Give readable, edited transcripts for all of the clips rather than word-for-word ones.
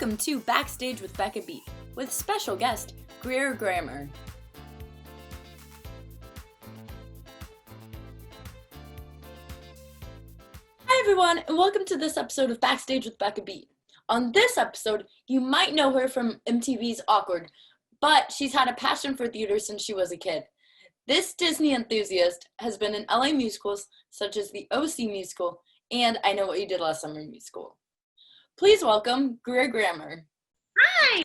Welcome to Backstage with Becca with special guest Greer Grammer. Hi everyone, and welcome to this episode of Backstage with Becca. On this episode, you might know her from MTV's Awkward, but she's had a passion for theater since she was a kid. This Disney enthusiast has been in LA musicals such as the OC musical and I Know What You Did Last Summer musical. Please welcome Greer Grammer. Hi!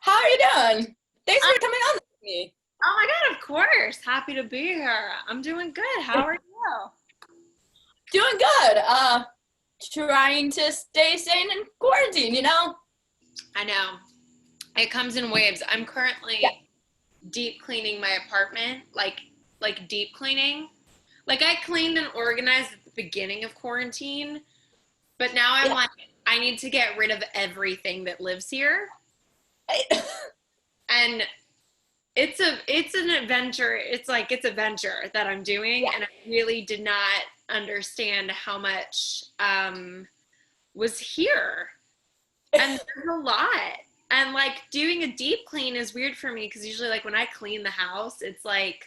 How are you doing? Thanks for coming on with me. Oh my god, of course. Happy to be here. I'm doing good. How are you? Doing good. Trying to stay sane in quarantine, you know? I know. It comes in waves. I'm currently deep cleaning my apartment, like deep cleaning. Like I cleaned and organized at the beginning of quarantine, but now I'm like, I need to get rid of everything that lives here. And it's an adventure. It's a venture that I'm doing. And I really did not understand how much was here. And there's a lot. And like doing a deep clean is weird for me because usually like when I clean the house, it's like,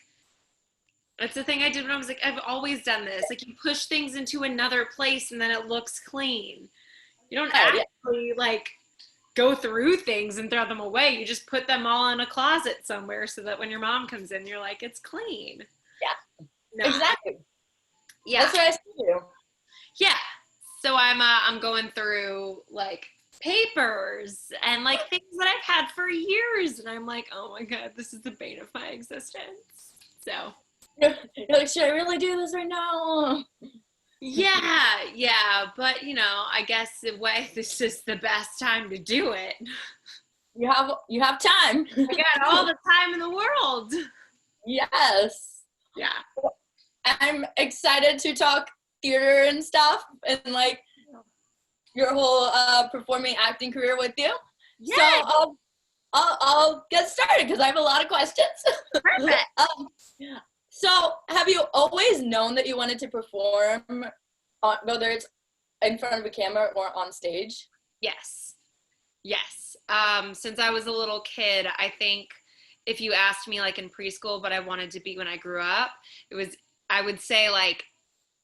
it's the thing I did when I was like, I've always done this. Like you push things into another place and then it looks clean. You don't actually like go through things and throw them away. You just put them all in a closet somewhere so that when your mom comes in, you're like, it's clean. Yeah, no. Exactly. Yeah, that's what I see you. Yeah, so I'm going through like papers and like things that I've had for years, and I'm like, oh my god, this is the bane of my existence. So you're like, should I really do this right now? Yeah, but you know, I guess in a way this is the best time to do it. You have time. I got all the time in the world. Yes. Yeah. I'm excited to talk theater and stuff and like your whole performing acting career with you. Yeah. So I'll get started because I have a lot of questions. Perfect. So have you always known that you wanted to perform, whether it's in front of a camera or on stage? Yes. Since I was a little kid, I think if you asked me like in preschool what I wanted to be when I grew up, I would say like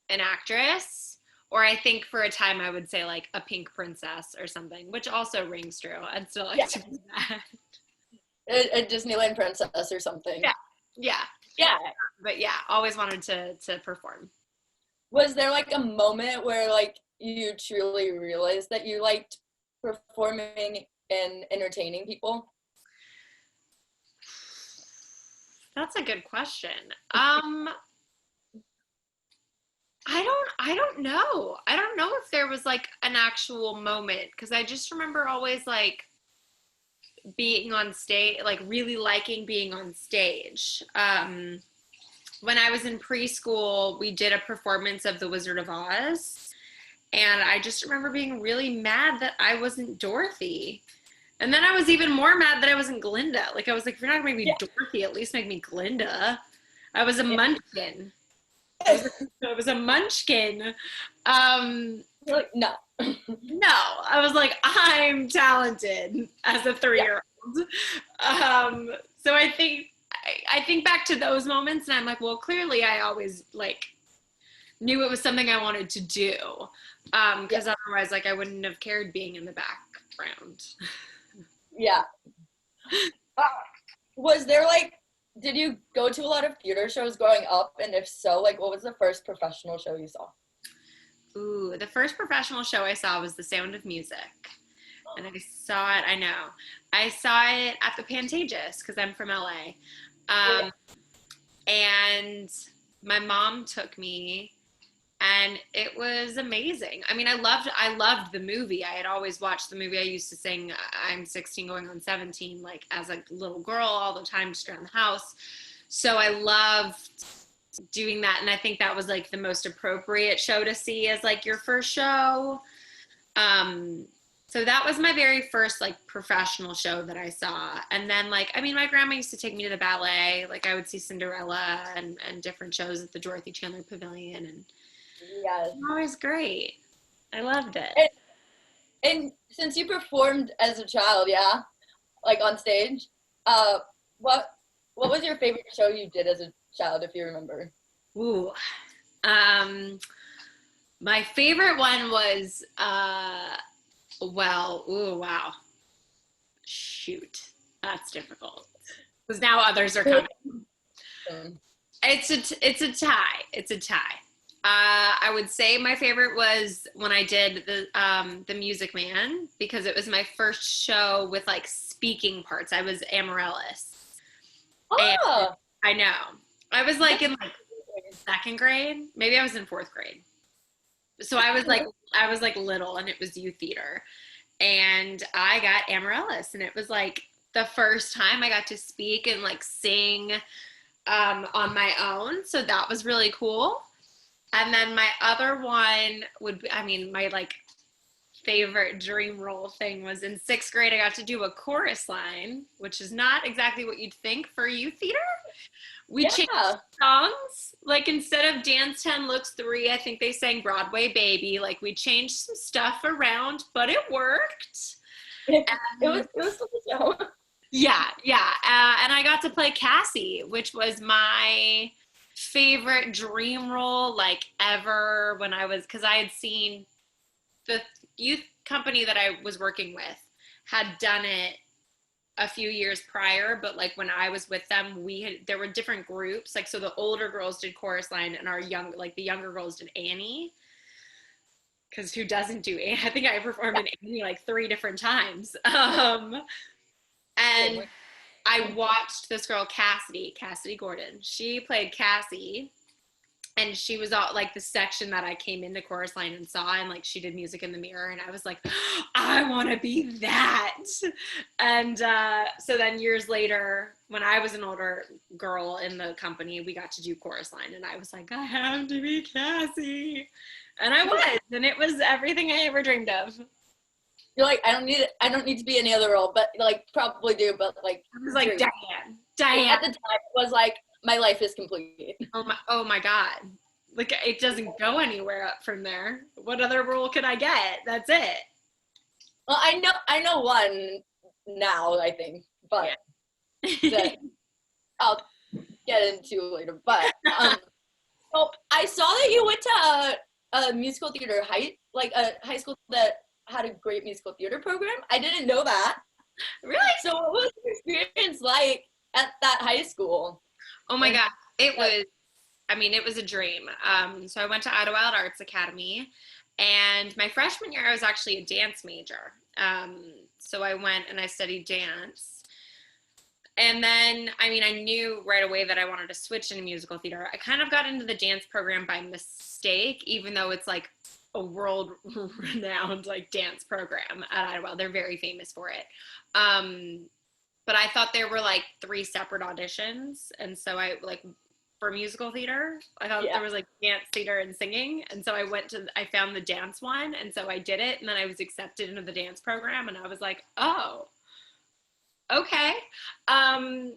an actress, or I think for a time I would say like a pink princess or something, which also rings true. I'd still like to be that. A Disneyland princess or something. Yeah. But yeah, always wanted to perform. Was there like a moment where like you truly realized that you liked performing and entertaining people? That's a good question. I don't know. I don't know if there was like an actual moment, because I just remember always like being on stage, like really liking being on stage. When I was in preschool, we did a performance of The Wizard of Oz, and I just remember being really mad that I wasn't Dorothy. And then I was even more mad that I wasn't Glinda. Like I was like, if you're not gonna make me Dorothy, at least make me Glinda. I was a munchkin. I was a munchkin. Like, no. No, I was like, I'm talented as a 3-year-old. So I think back to those moments, and I'm like, well, clearly I always like knew it was something I wanted to do, because otherwise, like, I wouldn't have cared being in the background. Yeah. Was there like, did you go to a lot of theater shows growing up? And if so, like, what was the first professional show you saw? Ooh, the first professional show I saw was The Sound of Music. And I saw it at the Pantages, because I'm from LA. And my mom took me, and it was amazing. I mean, I loved the movie. I had always watched the movie. I used to sing I'm 16 going on 17, like as a little girl all the time, just around the house. So I loved doing that, and I think that was like the most appropriate show to see as like your first show. So that was my very first like professional show that I saw. And then like, I mean, my grandma used to take me to the ballet. Like I would see Cinderella and different shows at the Dorothy Chandler Pavilion, and it was always great. I loved it. And since you performed as a child, yeah, like on stage, what was your favorite show you did as a child, if you remember? Ooh. My favorite one was ooh, wow. Shoot. That's difficult. Because now others are coming. Um, It's a tie. It's a tie. I would say my favorite was when I did the Music Man, because it was my first show with like speaking parts. I was Amaryllis, and oh, I know I was like in like second grade, maybe I was in fourth grade. So I was like little, and it was youth theater, and I got Amaryllis, and it was like the first time I got to speak and like sing on my own. So that was really cool. And then my other one would be, I mean, my like favorite dream role thing was in sixth grade. I got to do a chorus line, which is not exactly what you'd think for youth theater. We changed yeah. songs. Like instead of Dance 10 Looks 3, I think they sang Broadway Baby. Like we changed some stuff around, but it worked. It was still a show. Yeah, yeah. And I got to play Cassie, which was my favorite dream role like ever when I was, because I had seen the youth company that I was working with had done it a few years prior, but like when I was with them, there were different groups. Like so the older girls did chorus line and the younger girls did Annie. Because who doesn't do Annie? I think I performed in Annie like 3 different times. And I watched this girl, Cassidy Gordon. She played Cassie, and she was all like the section that I came into chorus line and saw, and like she did Music in the Mirror, and I was like, I want to be that. And so then years later, when I was an older girl in the company, we got to do chorus line, and I was like, I have to be Cassie. And I was, and it was everything I ever dreamed of. You're like, I don't need to be any other role, but like probably do, but like I was like, Diane. At the time it was like my life is complete. Oh my God. Like it doesn't go anywhere up from there. What other role could I get? That's it. Well, I know one now, I think, but that I'll get into later. But so I saw that you went to a musical theater a high school that had a great musical theater program. I didn't know that. Really? So what was your experience like at that high school? Oh my God. It was a dream. So I went to Idlewild Arts Academy, and my freshman year I was actually a dance major. So I went and I studied dance. And then, I knew right away that I wanted to switch into musical theater. I kind of got into the dance program by mistake, even though it's like a world-renowned like dance program at Idlewild. They're very famous for it. But I thought there were like 3 separate auditions, and so I like for musical theater, I thought there was like dance, theater, and singing, and so I found the dance one, and so I did it, and then I was accepted into the dance program, and I was like, oh, okay. And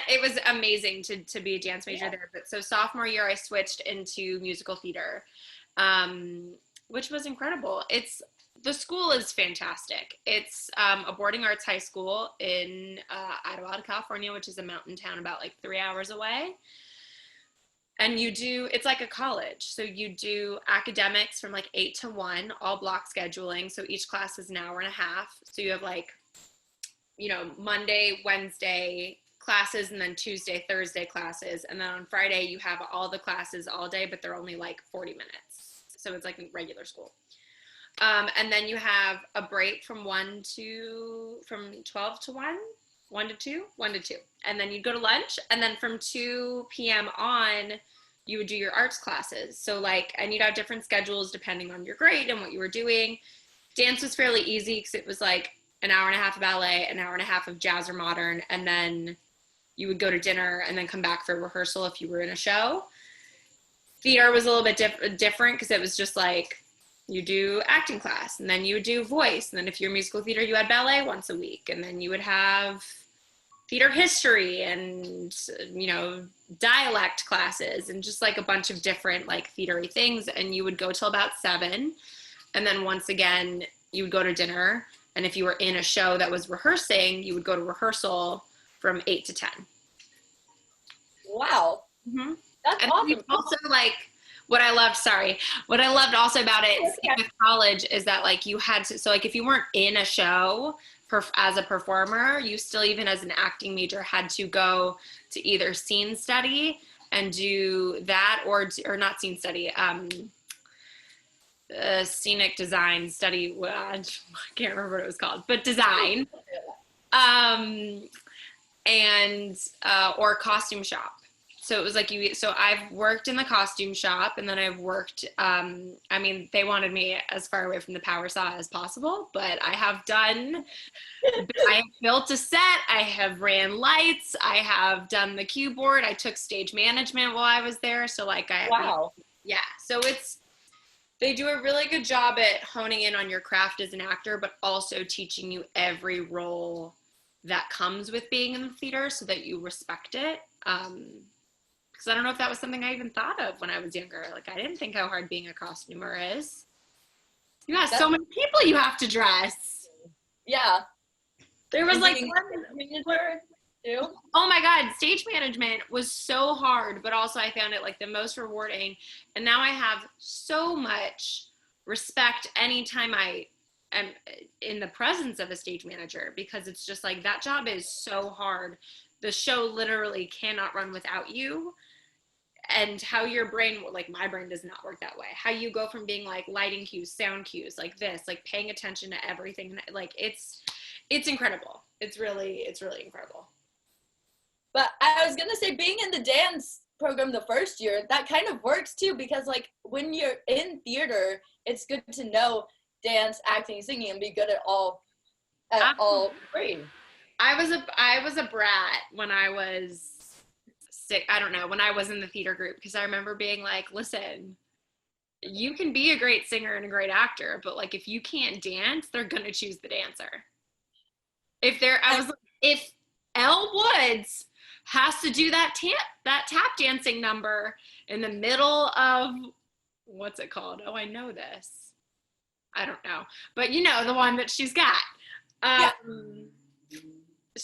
it was amazing to be a dance major there. But so sophomore year, I switched into musical theater, which was incredible. The school is fantastic. It's a boarding arts high school in Idlewild, California, which is a mountain town about like 3 hours away. And it's like a college. So you do academics from like 8 to 1, all block scheduling. So each class is an hour and a half. So you have like, Monday, Wednesday classes, and then Tuesday, Thursday classes. And then on Friday, you have all the classes all day, but they're only like 40 minutes. So it's like a regular school. And then you have a break from 12 to 1 to 2. And then you'd go to lunch. And then from 2 p.m. on, you would do your arts classes. So and you'd have different schedules depending on your grade and what you were doing. Dance was fairly easy because it was like an hour and a half of ballet, an hour and a half of jazz or modern. And then you would go to dinner and then come back for rehearsal if you were in a show. Theater was a little bit different because it was just like, you do acting class, and then you would do voice, and then if you're musical theater, you had ballet once a week, and then you would have theater history and dialect classes and just like a bunch of different like theatery things, and you would go till about 7, and then once again you would go to dinner. And if you were in a show that was rehearsing, you would go to rehearsal from 8 to 10. Wow. Mm-hmm. That's and awesome. Also, like, what I loved also about it with college is that, like, you had to, so, like, if you weren't in a show as a performer, you still, even as an acting major, had to go to either scene study and do that, or not scene study, scenic design study. Well, I can't remember what it was called, but design, and or costume shop. So it was like so I've worked in the costume shop, and then I've worked, I mean, they wanted me as far away from the power saw as possible, but I have built a set, I have ran lights, I have done the cue board, I took stage management while I was there. So, like, wow. Yeah. So they do a really good job at honing in on your craft as an actor, but also teaching you every role that comes with being in the theater so that you respect it. Because I don't know if that was something I even thought of when I was younger. Like, I didn't think how hard being a costumer is. You have so many people you have to dress. Yeah. There was like manager too. Oh my God, stage management was so hard, but also I found it like the most rewarding. And now I have so much respect anytime I am in the presence of a stage manager, because it's just like, that job is so hard. The show literally cannot run without you. And how your brain, like, my brain does not work that way. How you go from being like lighting cues, sound cues, like this, like paying attention to everything, like it's incredible. It's really incredible. But I was gonna say, being in the dance program the first year, that kind of works too, because, like, when you're in theater, it's good to know dance, acting, singing, and be good at all three. I was a brat when I was I don't know, when I was in the theater group, because I remember being like, listen, you can be a great singer and a great actor, but, like, if you can't dance, they're gonna choose the dancer. If Elle Woods has to do that tap dancing number in the middle of, what's it called? Oh, I know this. I don't know, but you know, the one that she's got.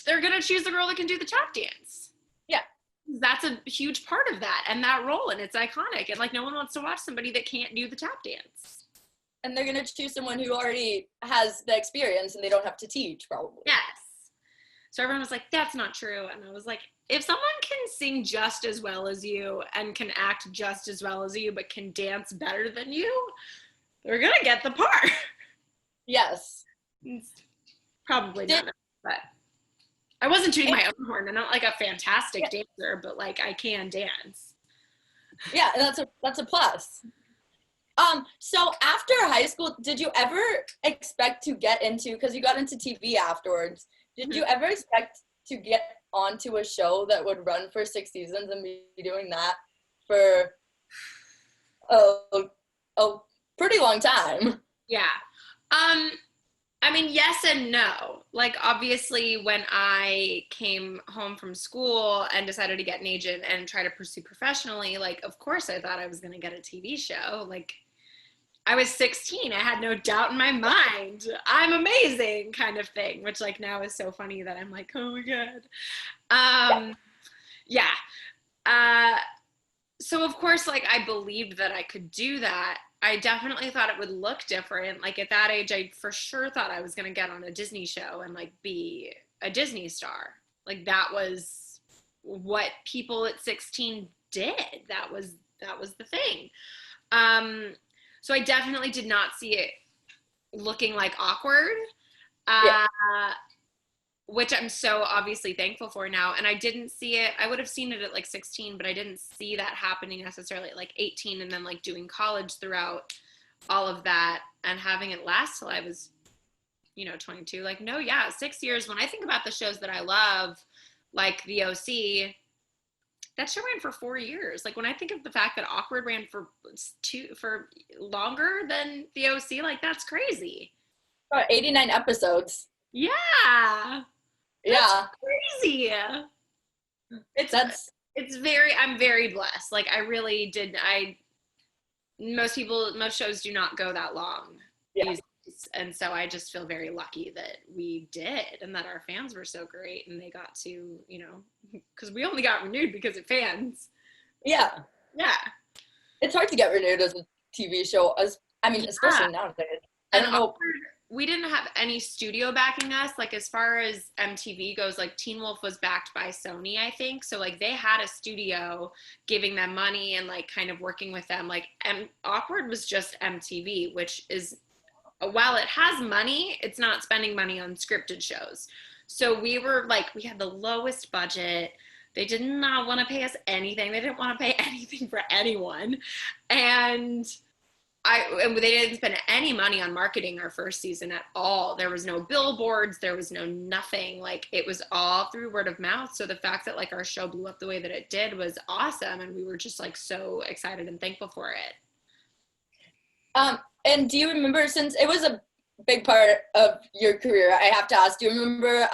They're gonna choose the girl that can do the tap dance. Yeah. That's a huge part of that and that role, and it's iconic, and, like, no one wants to watch somebody that can't do the tap dance. And they're gonna choose someone who already has the experience and they don't have to teach, probably. Yes. So everyone was like, that's not true. And I was like, if someone can sing just as well as you and can act just as well as you but can dance better than you, they're gonna get the part. Yes. It's probably not, but I wasn't tooting my own horn. I'm not like a fantastic dancer, but, like, I can dance. Yeah, and that's a plus. So after high school, did you ever expect to get into, because you got into TV afterwards, did you ever expect to get onto a show that would run for 6 seasons and be doing that for a pretty long time? Yeah. I mean, yes and no. Like, obviously, when I came home from school and decided to get an agent and try to pursue professionally, like, of course I thought I was going to get a TV show. Like, I was 16. I had no doubt in my mind. I'm amazing, kind of thing, which, like, now is so funny that I'm like, oh my God. Yeah. So, of course, like, I believed that I could do that. I definitely thought it would look different. Like, at that age, I for sure thought I was going to get on a Disney show and, like, be a Disney star. Like, that was what people at 16 did. That was the thing. So I definitely did not see it looking like awkward, which I'm so obviously thankful for now. And I didn't see it. I would have seen it at, like, 16, but I didn't see that happening necessarily at, like, 18, and then, like, doing college throughout all of that and having it last till I was, 22. Like, no, 6 years. When I think about the shows that I love, like The OC, that show ran for 4 years. Like, when I think of the fact that Awkward ran for longer than The OC, like, that's crazy. 89 episodes. Yeah. Yeah. Crazy. I'm very blessed. Like, I really did. Most shows do not go that long. Yeah. And so I just feel very lucky that we did, and that our fans were so great, and they got to, you know, because we only got renewed because of fans. Yeah. Yeah. It's hard to get renewed as a TV show, especially nowadays. I don't know. We didn't have any studio backing us. Like, as far as MTV goes, like, Teen Wolf was backed by Sony, I think. So, like, they had a studio giving them money and, like, kind of working with them. Like, Awkward was just MTV, which is, while it has money, it's not spending money on scripted shows. So we were, like, we had the lowest budget. They did not want to pay us anything. They didn't want to pay anything for anyone. And they didn't spend any money on marketing our first season at all. There was no billboards. There was no nothing. Like, it was all through word of mouth. So the fact that, like, our show blew up the way that it did was awesome. And we were just, like, so excited and thankful for it. And do you remember, since it was a big part of your career, I have to ask, do you remember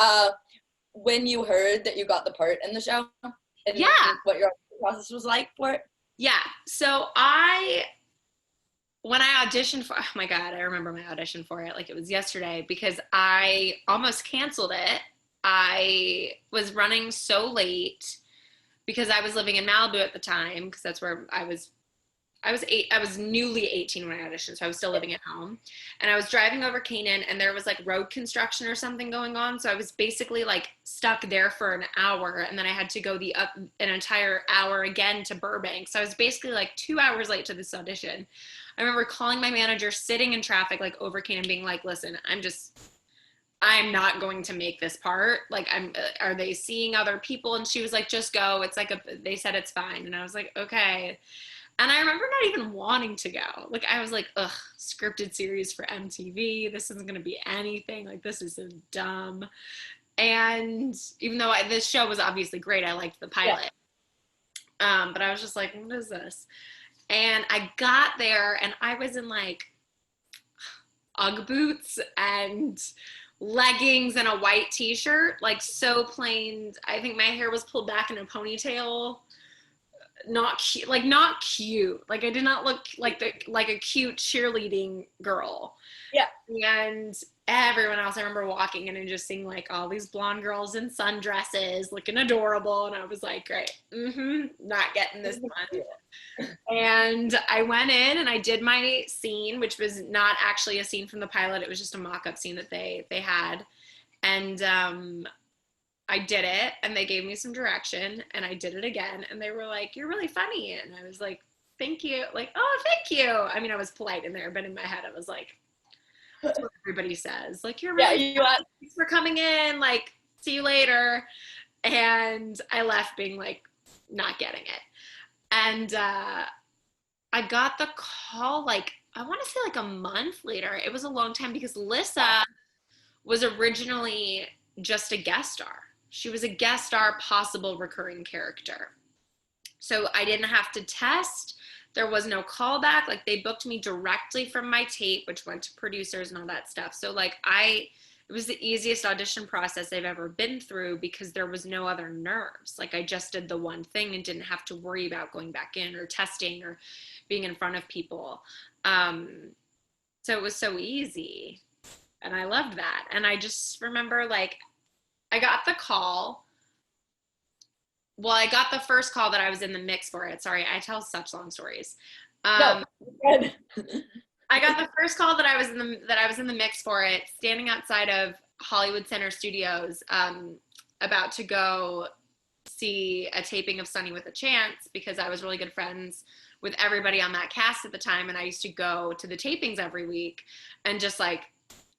when you heard that you got the part in the show? And yeah. What your process was like for it? Yeah. So when I auditioned for, oh my God, I remember my audition for it like it was yesterday, because I almost canceled it. I was running so late because I was living in Malibu at the time, because that's where I was newly 18 when I auditioned, so I was still living at home. And I was driving over Canaan, and there was, like, road construction or something going on. So I was basically, like, stuck there for an hour, and then I had to go an entire hour again to Burbank. So I was basically, like, 2 hours late to this audition. I remember calling my manager, sitting in traffic, like, over Canaan, being like, listen, I'm not going to make this part. Like, are they seeing other people? And she was like, just go. It's like they said it's fine. And I was like, okay. And I remember not even wanting to go. Like, I was like, ugh, scripted series for MTV. This isn't going to be anything. Like, this is so dumb. And even though this show was obviously great, I liked the pilot. Yeah. But I was just like, what is this? And I got there, and I was in, like, Ugg boots and leggings and a white t-shirt, like, so plain. I think my hair was pulled back in a ponytail. Not cute. Like, I did not look like a cute cheerleading girl. Yeah. And everyone else, I remember walking in and just seeing, like, all these blonde girls in sundresses looking adorable, and I was like, great, not getting this one. And I went in and I did my scene, which was not actually a scene from the pilot. It was just a mock-up scene that they had. And I did it, and they gave me some direction, and I did it again, and they were like, you're really funny. And I was like, thank you. Like, oh, thank you. I mean, I was polite in there, but in my head I was like, that's what everybody says. Like, you're really funny. Thanks for coming in. Like, see you later. And I left being like, not getting it. And I got the call, like, I want to say like a month later. It was a long time, because Lissa was originally just a guest star. She was a guest star, possible recurring character. So I didn't have to test. There was no callback. Like, they booked me directly from my tape, which went to producers and all that stuff. So, like, it was the easiest audition process I've ever been through, because there was no other nerves. Like, I just did the one thing and didn't have to worry about going back in or testing or being in front of people. So it was so easy. And I loved that. And I just remember, like, I got the call. Well, I got the first call that I was in the mix for it. Sorry, I tell such long stories. No, good. I got the first call that I was in the mix for it, standing outside of Hollywood Center Studios, about to go see a taping of Sunny with a Chance, because I was really good friends with everybody on that cast at the time, and I used to go to the tapings every week and just, like,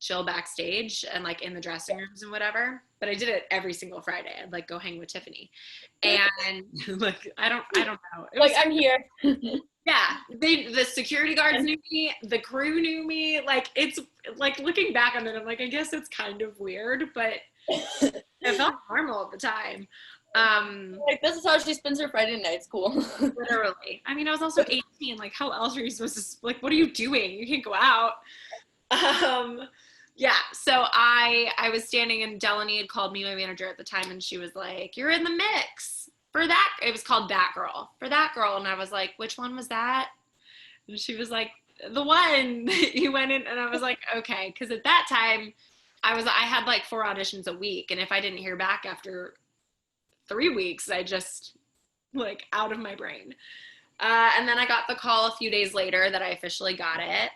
chill backstage and, like, in the dressing rooms and whatever. But I did it every single Friday. I'd, like, go hang with Tiffany, and like, I don't know. It was, like, I'm here. Yeah, the security guards knew me, the crew knew me. Like, it's like, looking back on it, I'm like, I guess it's kind of weird, but it felt normal at the time. Like, this is how she spends her Friday nights. Cool. Literally. I mean, I was also 18. Like, how else are you supposed to, like, what are you doing? You can't go out. Yeah, so I was standing, and Delaney had called me, my manager at the time, and she was like, you're in the mix for that. It was called That Girl, for That Girl. And I was like, which one was that? And she was like, the one that you went in, and I was like, okay, because at that time I had like 4 auditions a week, and if I didn't hear back after 3 weeks, I just like out of my brain. And then I got the call a few days later that I officially got it.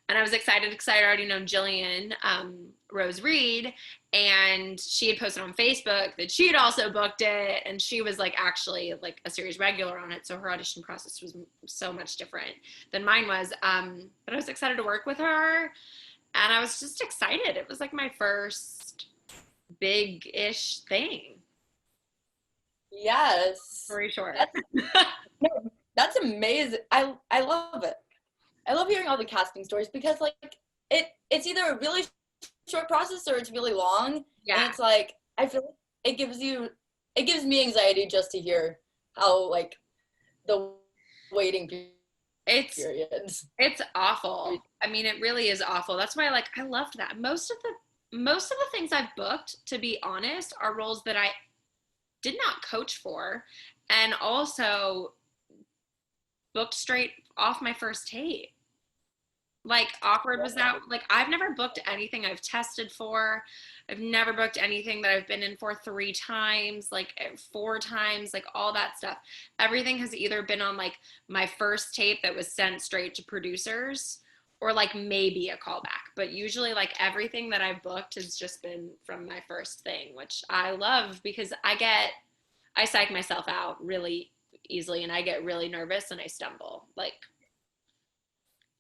And I was excited because I already know Jillian Rose Reed, and she had posted on Facebook that she had also booked it, and she was like actually like a series regular on it, so her audition process was so much different than mine was. But I was excited to work with her, and I was just excited. It was like my first big-ish thing. Yes. Story short. That's amazing. I love it. I love hearing all the casting stories because like it's either a really short process or it's really long. Yeah. And it's like I feel like it gives me anxiety just to hear how like the waiting periods. It's awful. I mean, it really is awful. That's why like I loved that. Most of the things I've booked, to be honest, are roles that I did not coach for, and also booked straight off my first tape. Like Awkward was out. Like I've never booked anything I've tested for. I've never booked anything that I've been in for 3 times, like 4 times, like all that stuff. Everything has either been on like my first tape that was sent straight to producers, or like maybe a callback. But usually like everything that I've booked has just been from my first thing, which I love because I psych myself out really easily, and I get really nervous and I stumble. Like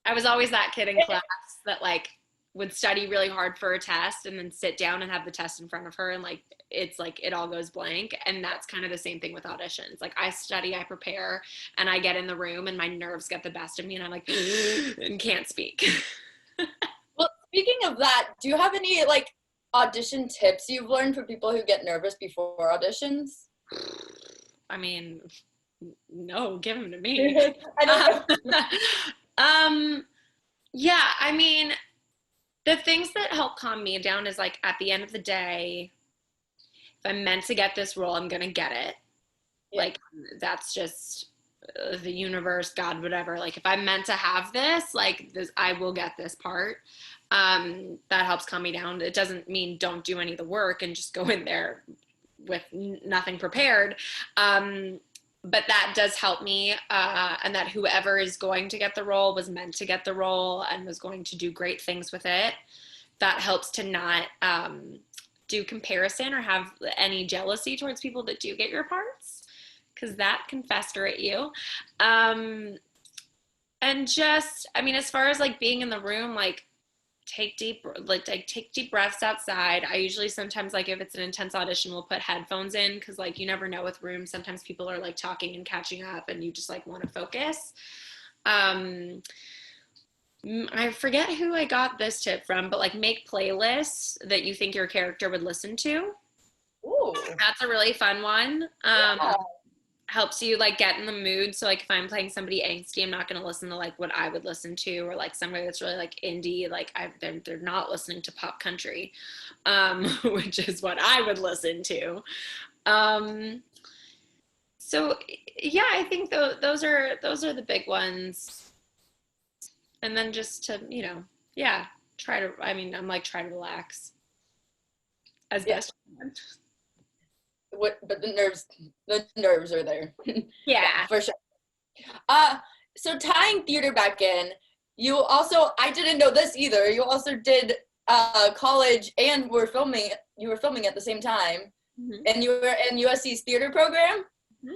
I was always that kid in class that like would study really hard for a test and then sit down and have the test in front of her, and like it's like it all goes blank. And that's kind of the same thing with auditions. Like I study, I prepare, and I get in the room and my nerves get the best of me, and I'm like and can't speak. Well, speaking of that, do you have any like audition tips you've learned for people who get nervous before auditions? I mean, no, give them to me. Yeah, I mean, the things that help calm me down is like at the end of the day, if I'm meant to get this role, I'm gonna get it. Yeah. Like that's just the universe, God, whatever. Like if I'm meant to have this, like this, I will get this part. That helps calm me down. It doesn't mean don't do any of the work and just go in there with nothing prepared. But that does help me, and that whoever is going to get the role was meant to get the role and was going to do great things with it. That helps to not do comparison or have any jealousy towards people that do get your parts, because that can fester at you. And just, I mean, as far as like being in the room, like take deep breaths outside. I usually sometimes, like if it's an intense audition, we'll put headphones in, because like you never know with rooms. Sometimes people are like talking and catching up and you just like want to focus. I forget who I got this tip from, but like make playlists that you think your character would listen to. Ooh. That's a really fun one. Yeah. Helps you like get in the mood. So like if I'm playing somebody angsty, I'm not going to listen to like what I would listen to, or like somebody that's really like indie, like they're not listening to pop country, which is what I would listen to. So yeah, I think those are the big ones. And then just to, yeah, try to relax as best you can. But the nerves are there. Yeah, for sure. So tying theater back in, you also, I didn't know this either, you also did college and you were filming at the same time. Mm-hmm. And you were in USC's theater program. Mm-hmm.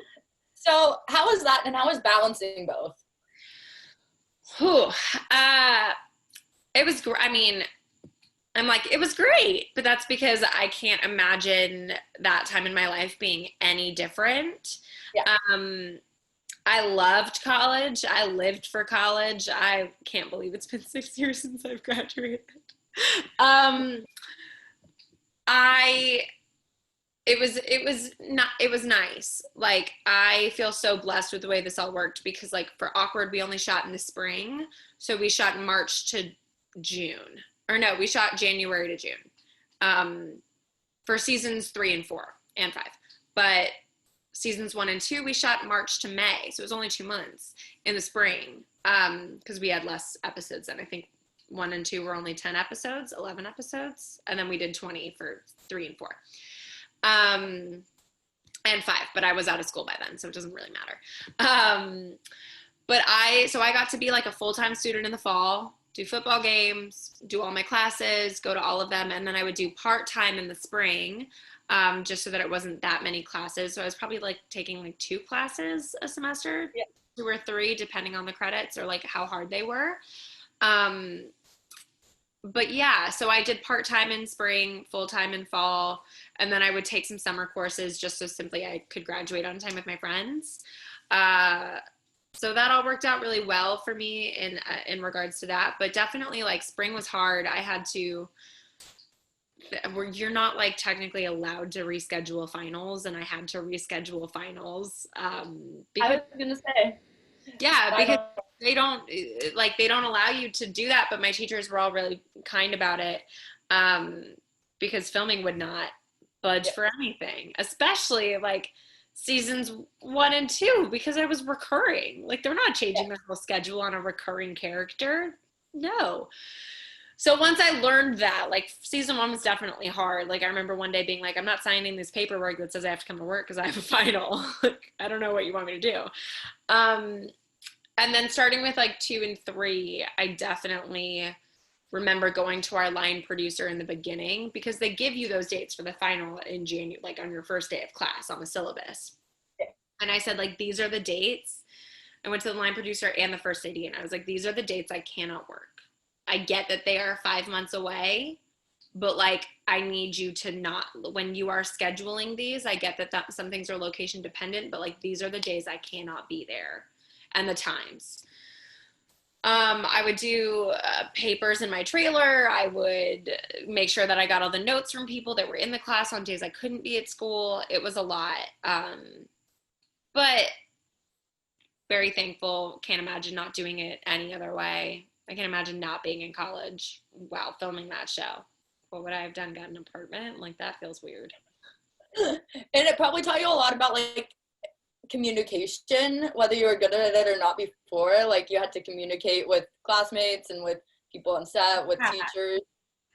So how was that, and how was balancing both? It was great. I mean, I'm like, it was great, but that's because I can't imagine that time in my life being any different. Yeah. I loved college. I lived for college. I can't believe it's been 6 years since I've graduated. It was nice. Like, I feel so blessed with the way this all worked, because like for Awkward, we only shot in the spring. So we shot March to June. Or no, we shot January to June for seasons 3 and 4 and 5. But seasons 1 and 2, we shot March to May. So it was only 2 months in the spring. because we had less episodes then. I think 1 and 2 were only 10 episodes, 11 episodes, and then we did 20 for 3 and 4. And 5, but I was out of school by then, so it doesn't really matter. But I got to be like a full-time student in the fall, do football games, do all my classes, go to all of them, and then I would do part-time in the spring, just so that it wasn't that many classes. So I was probably like taking like 2 classes a semester, 2 or 3, depending on the credits or like how hard they were. But yeah, so I did part-time in spring, full-time in fall, and then I would take some summer courses just so simply I could graduate on time with my friends. So that all worked out really well for me in regards to that. But definitely like spring was hard. I had to, you're not like technically allowed to reschedule finals, and I had to reschedule finals. Because, I was gonna say. Yeah, because they don't allow you to do that, but my teachers were all really kind about it, because filming would not budge for anything, especially like seasons 1 and 2, because I was recurring. Like they're not changing their whole schedule on a recurring character. No. So once I learned that, like season 1 was definitely hard. Like I remember one day being like, I'm not signing this paperwork that says I have to come to work because I have a final. Like, I don't know what you want me to do. And then starting with like 2 and 3, I definitely remember going to our line producer in the beginning, because they give you those dates for the final in January, like on your first day of class on the syllabus. And I said, like, these are the dates. I went to the line producer and the first AD, and I was like, these are the dates I cannot work. I get that they are 5 months away, but like, I need you to not, when you are scheduling these, I get that some things are location dependent, but like, these are the days I cannot be there and the times. I would do papers in my trailer. I would make sure that I got all the notes from people that were in the class on days I couldn't be at school. It was a lot. But very thankful. Can't imagine not doing it any other way. I can imagine not being in college while filming that show. What would I have done? Got an apartment? Like, that feels weird. And it probably taught you a lot about like communication, whether you were good at it or not before. Like you had to communicate with classmates and with people on set, with teachers.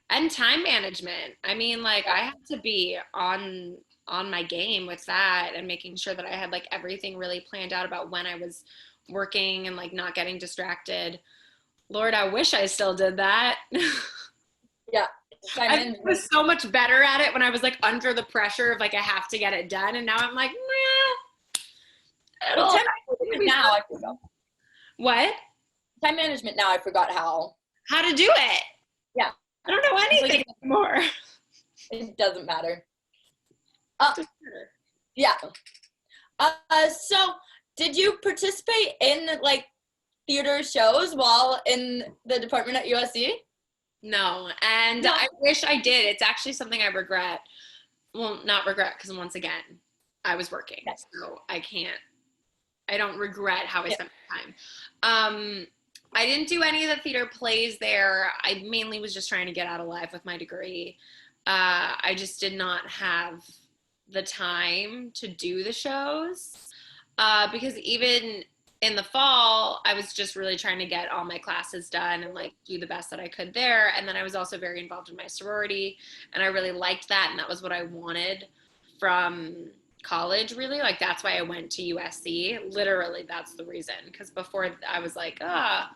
And time management. I mean, like I had to be on my game with that, and making sure that I had like everything really planned out about when I was working and like not getting distracted. Lord, I wish I still did that. Yeah. I was so much better at it when I was like under the pressure of like, I have to get it done. And now I'm like, well, time management now I forgot. What? Time management now I forgot how to do it. Yeah. I don't know anything anymore. It doesn't matter. Yeah. So did you participate in like theater shows while in the department at USC? No, and I wish I did. It's actually something I regret. Well, not regret, because once again, I was working, so I don't regret how I spent my time. I didn't do any of the theater plays there. I mainly was just trying to get out alive with my degree. I just did not have the time to do the shows, because even in the fall, I was just really trying to get all my classes done and like do the best that I could there. And then I was also very involved in my sorority, and I really liked that. And that was what I wanted from college, really. Like, that's why I went to USC. Literally, that's the reason. Because before I was like, I'm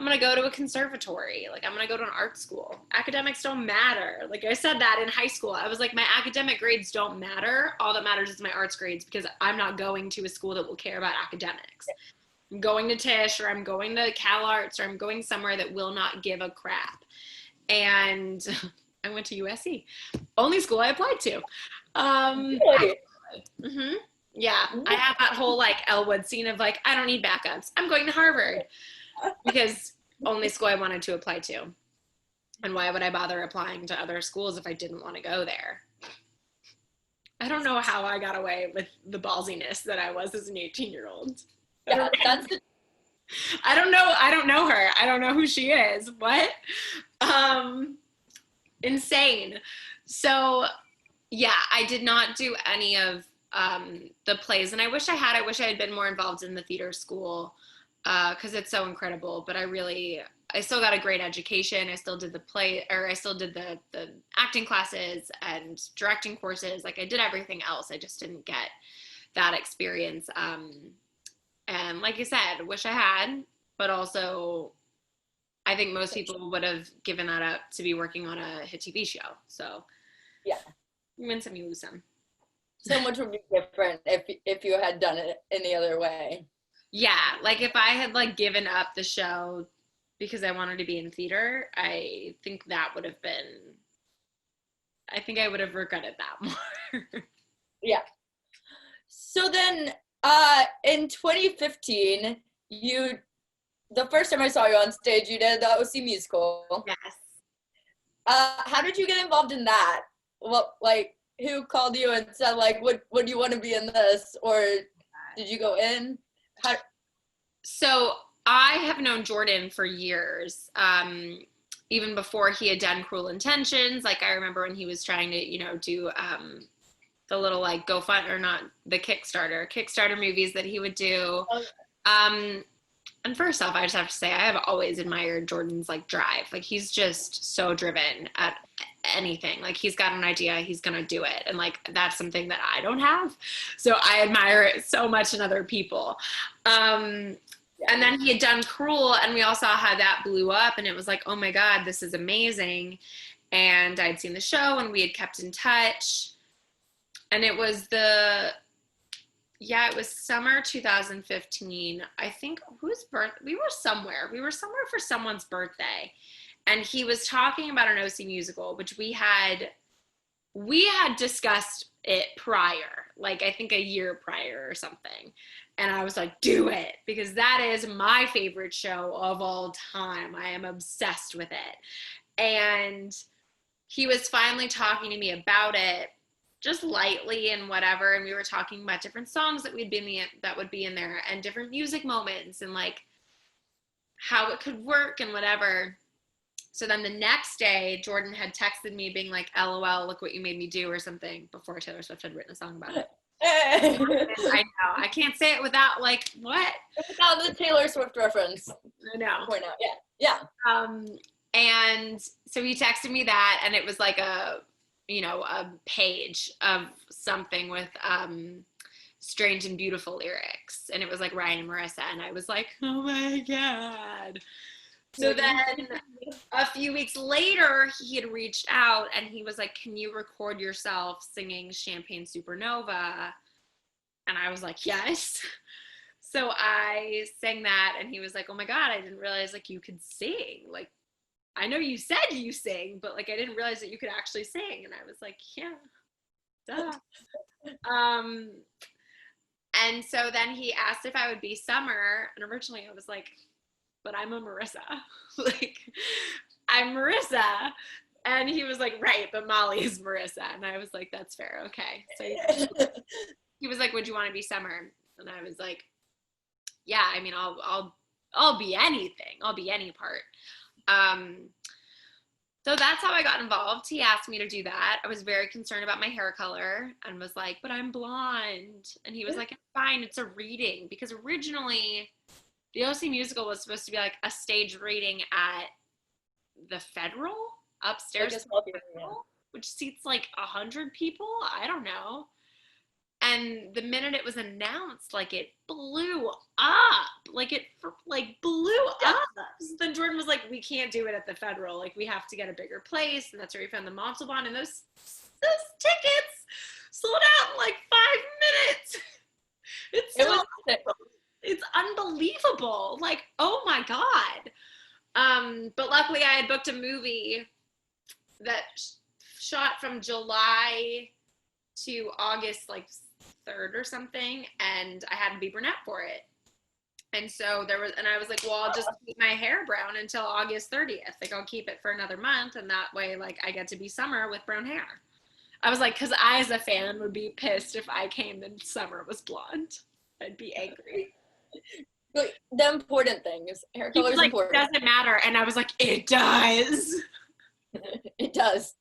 going to go to a conservatory. Like, I'm going to go to an art school. Academics don't matter. Like, I said that in high school. I was like, my academic grades don't matter. All that matters is my arts grades, because I'm not going to a school that will care about academics. I'm going to Tisch, or I'm going to Cal Arts, or I'm going somewhere that will not give a crap. And I went to USC. Only school I applied to. Really? Mm-hmm. Yeah. I have that whole like Elwood scene of like, I don't need backups. I'm going to Harvard. Because only school I wanted to apply to. And why would I bother applying to other schools if I didn't want to go there? I don't know how I got away with the ballsiness that I was as an 18-year-old. Yeah, I don't know. I don't know her. I don't know who she is. What? Insane. So, yeah, I did not do any of the plays, and I wish I had. I wish I had been more involved in the theater school. because it's so incredible. But I still got a great education. I still did I still did the acting classes and directing courses. Like I did everything else. I just didn't get that experience. And like I said, wish I had, but also I think most people would have given that up to be working on a hit TV show. So yeah, you win some, you lose some. So much would be different if you had done it any other way. Yeah, like if I had like given up the show because I wanted to be in theater, I think I would have regretted that more. Yeah. So then in 2015, the first time I saw you on stage, you did the OC musical. Yes. How did you get involved in that? Who called you and said, like, would you want to be in this? Or did you go in? So I have known Jordan for years, even before he had done Cruel Intentions. Like I remember when he was trying to, do the little like or not the Kickstarter movies that he would do. And first off, I just have to say I have always admired Jordan's like drive. Like he's just so driven at anything. Like he's got an idea, he's gonna do it, and like that's something that I don't have. So I admire it so much in other people. And then he had done Cruel, and we all saw how that blew up, and it was like, oh my God, this is amazing. And I'd seen the show, and we had kept in touch. And it was it was summer 2015. I think we were somewhere for someone's birthday. And he was talking about an OC musical, which we had discussed it prior, like I think a year prior or something. And I was like, do it, because that is my favorite show of all time. I am obsessed with it. And he was finally talking to me about it, just lightly and whatever. And we were talking about different songs that would be in there, and different music moments, and like how it could work and whatever. So then the next day, Jordan had texted me being like, LOL, look what you made me do, or something, before Taylor Swift had written a song about it. I know. I can't say it without like, what? Without the Taylor Swift reference. I know. Point out. Yeah. And so he texted me that, and it was like a page of something with strange and beautiful lyrics. And it was like Ryan and Marissa. And I was like, oh my God. So then a few weeks later, he had reached out, and he was like, can you record yourself singing Champagne Supernova? And I was like, yes. So I sang that, and he was like, oh my God, I didn't realize like you could sing. Like, I know you said you sing, but like I didn't realize that you could actually sing. And I was like, yeah, duh. And so then he asked if I would be Summer, and originally I was like, but I'm a Marissa. Like, I'm Marissa. And he was like, right, but Molly is Marissa. And I was like, that's fair, okay. So he was like, would you want to be Summer? And I was like, yeah, I mean, I'll be anything. I'll be any part. So that's how I got involved. He asked me to do that. I was very concerned about my hair color, and was like, but I'm blonde. And he was like, it's fine, it's a reading. Because originally the OC musical was supposed to be like a stage reading at the Federal, upstairs, which seats like 100 people. I don't know. And the minute it was announced, like it blew up. Like it blew up. So then Jordan was like, we can't do it at the Federal. Like we have to get a bigger place. And that's where we found the Montalban. And those tickets sold out in like 5 minutes. It's unbelievable. Like, oh my God. But luckily I had booked a movie that shot from July to August like 3rd or something, and I had to be brunette for it. And so I was like, well, I'll just keep my hair brown until August 30th. Like I'll keep it for another month, and that way like I get to be Summer with brown hair. I was like, because I as a fan would be pissed if I came and Summer was blonde. I'd be angry. But the important thing is hair color is like, important. It doesn't matter. And I was like, it does. It does.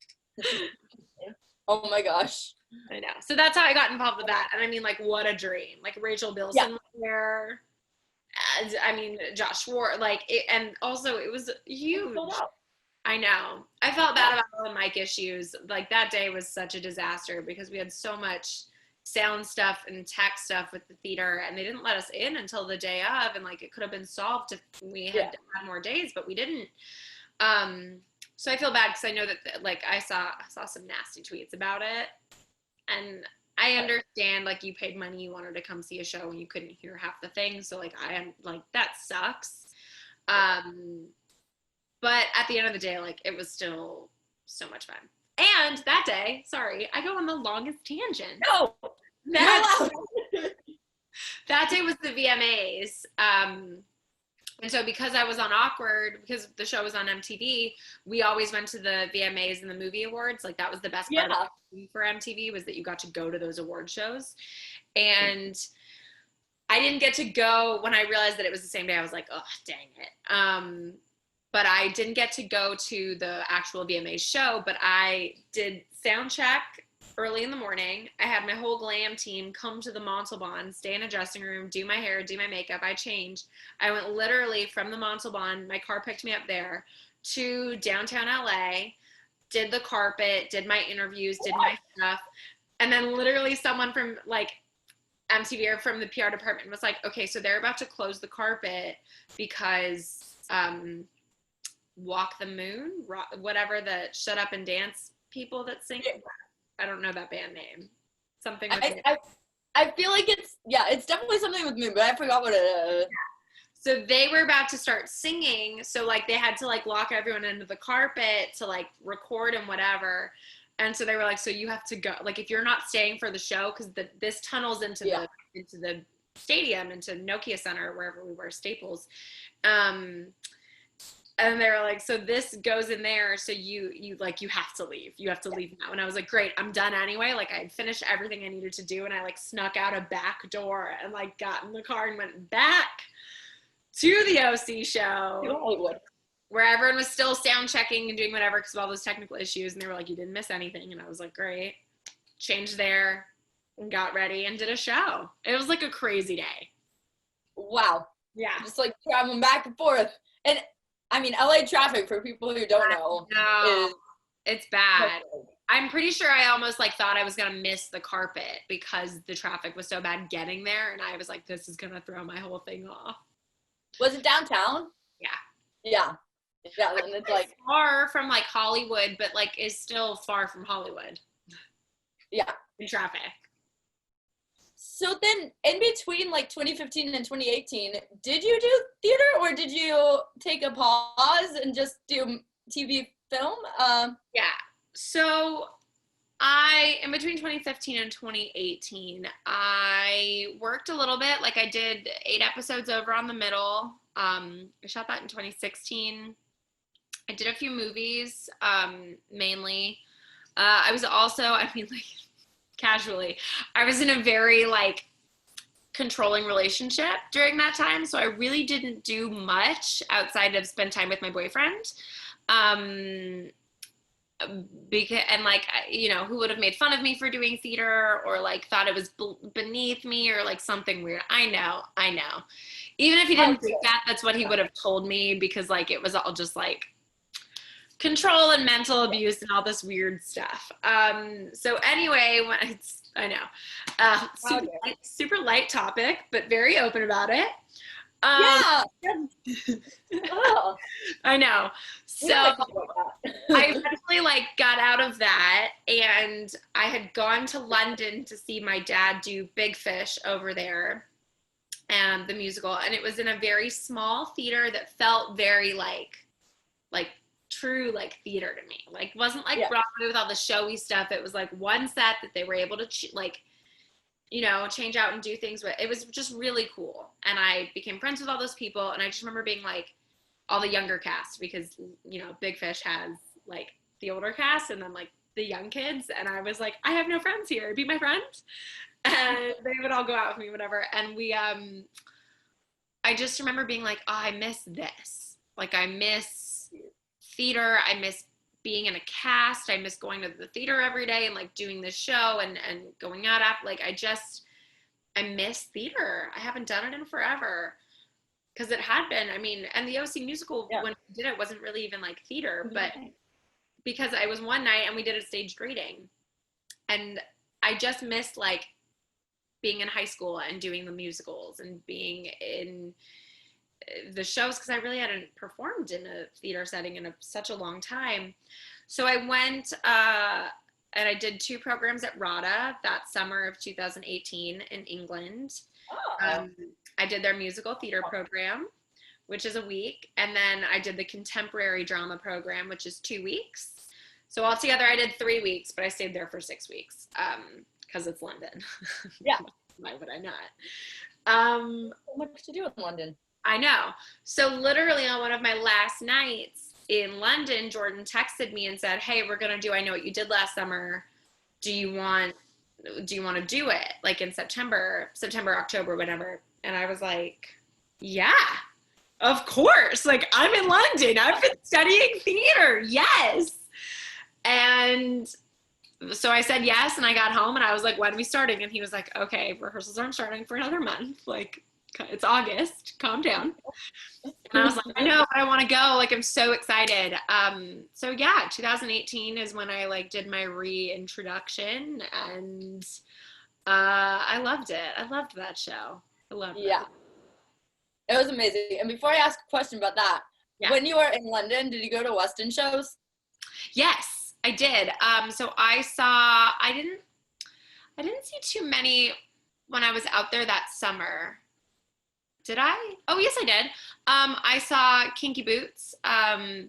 Oh my gosh. I know. So that's how I got involved with that. And I mean, like, what a dream. Like Rachel Bilson was there. I mean, Josh Schwartz, like, and also it was huge. I know. I felt bad about all the mic issues. Like, that day was such a disaster because we had so much sound stuff and tech stuff with the theater, and they didn't let us in until the day of, and like it could have been solved if we had had more days, but we didn't. So I feel bad because I know that like I saw some nasty tweets about it, and I understand, like, you paid money, you wanted to come see a show and you couldn't hear half the thing, so like I am like, that sucks. But at the end of the day, like, it was still so much fun. And that day, sorry, I go on the longest tangent. No, that day was the VMAs. And so because I was on Awkward, because the show was on MTV, we always went to the VMAs and the movie awards. Like, that was the best part of for MTV, was that you got to go to those award shows. And I didn't get to go. When I realized that it was the same day, I was like, oh, dang it. But I didn't get to go to the actual VMA show, but I did sound check early in the morning. I had my whole glam team come to the Montalban, stay in a dressing room, do my hair, do my makeup. I changed. I went literally from the Montalban, my car picked me up there, to downtown LA, did the carpet, did my interviews, did my stuff. And then literally someone from like MTV or from the PR department was like, okay, so they're about to close the carpet because Walk the Moon, whatever, the Shut Up and Dance people that sing. I don't know that band name. Something with I feel like it's definitely something with Moon, but I forgot what it is. So they were about to start singing, so like they had to like lock everyone into the carpet to like record and whatever. And so they were like, so you have to go, like, if you're not staying for the show, because this tunnels into the stadium, into Nokia Center, wherever we were, Staples. And they were like, so this goes in there, so you have to leave. You have to leave now. And I was like, great, I'm done anyway. Like, I had finished everything I needed to do, and I like snuck out a back door and like got in the car and went back to the OC show, where everyone was still sound checking and doing whatever because of all those technical issues. And they were like, you didn't miss anything. And I was like, great. Changed there and got ready and did a show. It was like a crazy day. Wow. Yeah. Just like traveling back and forth. And I mean, LA traffic, for people who don't know, it's bad. I'm pretty sure I almost like thought I was going to miss the carpet because the traffic was so bad getting there. And I was like, this is going to throw my whole thing off. Was it downtown? Yeah. Yeah. Yeah. And it's like far from like Hollywood, but like is still far from Hollywood. Yeah. In traffic. So then in between like 2015 and 2018, did you do theater, or did you take a pause and just do TV film? Yeah. So in between 2015 and 2018, I worked a little bit. Like, I did 8 episodes over on The Middle. I shot that in 2016. I did a few movies, mainly. I was also, I mean, like, casually, I was in a very like controlling relationship during that time, so I really didn't do much outside of spend time with my boyfriend. Because, and like, you know, who would have made fun of me for doing theater, or like thought it was beneath me, or like something weird. I know. Even if he didn't think that, that's what he would have told me, because like it was all just like control and mental abuse and all this weird stuff. So anyway, I know, super light topic, but very open about it. Yeah. Oh. I know. So I eventually like got out of that, and I had gone to London to see my dad do Big Fish over there, and the musical, and it was in a very small theater that felt very like true like theater to me. Like, wasn't like Broadway with all the showy stuff. It was like one set that they were able to change out and do things with. It was just really cool, and I became friends with all those people. And I just remember being like, all the younger cast, because you know Big Fish has like the older cast and then like the young kids, and I was like, I have no friends here, be my friend. And they would all go out with me, whatever. And we I just remember being like, oh, I miss this. Like, I miss theater. I miss being in a cast. I miss going to the theater every day and like doing this show and going out after. Like, I miss theater. I haven't done it in forever. because it had been, I mean, and the OC musical, when we did it, wasn't really even like theater, but because it was one night and we did a staged reading. And I just missed like being in high school and doing the musicals and being in the shows, because I really hadn't performed in a theater setting in such a long time. So I went and I did 2 programs at RADA that summer of 2018 in England. I did their musical theater program, which is a week, and then I did the contemporary drama program, which is 2 weeks. So altogether, I did 3 weeks, but I stayed there for 6 weeks because it's London. Yeah. Why would I not? So much to do in London. I know. So literally on one of my last nights in London, Jordan texted me and said, "Hey, we're going to do I Know What You Did Last Summer. Do you want to do it like in September, October, whatever?" And I was like, "Yeah, of course. Like, I'm in London. I've been studying theater. Yes." And so I said yes, and I got home and I was like, "When are we starting?" And he was like, "Okay, rehearsals aren't starting for another month. Like, it's August, calm down." And I was like, "I know, but I want to go. Like, I'm so excited." So yeah, 2018 is when I like did my reintroduction, and I loved it. I loved that show. I loved it. Yeah. It was amazing. And before I ask a question about that, when you were in London, did you go to West End shows? Yes, I did. So I didn't see too many when I was out there that summer. Did I? Oh, yes, I did. I saw Kinky Boots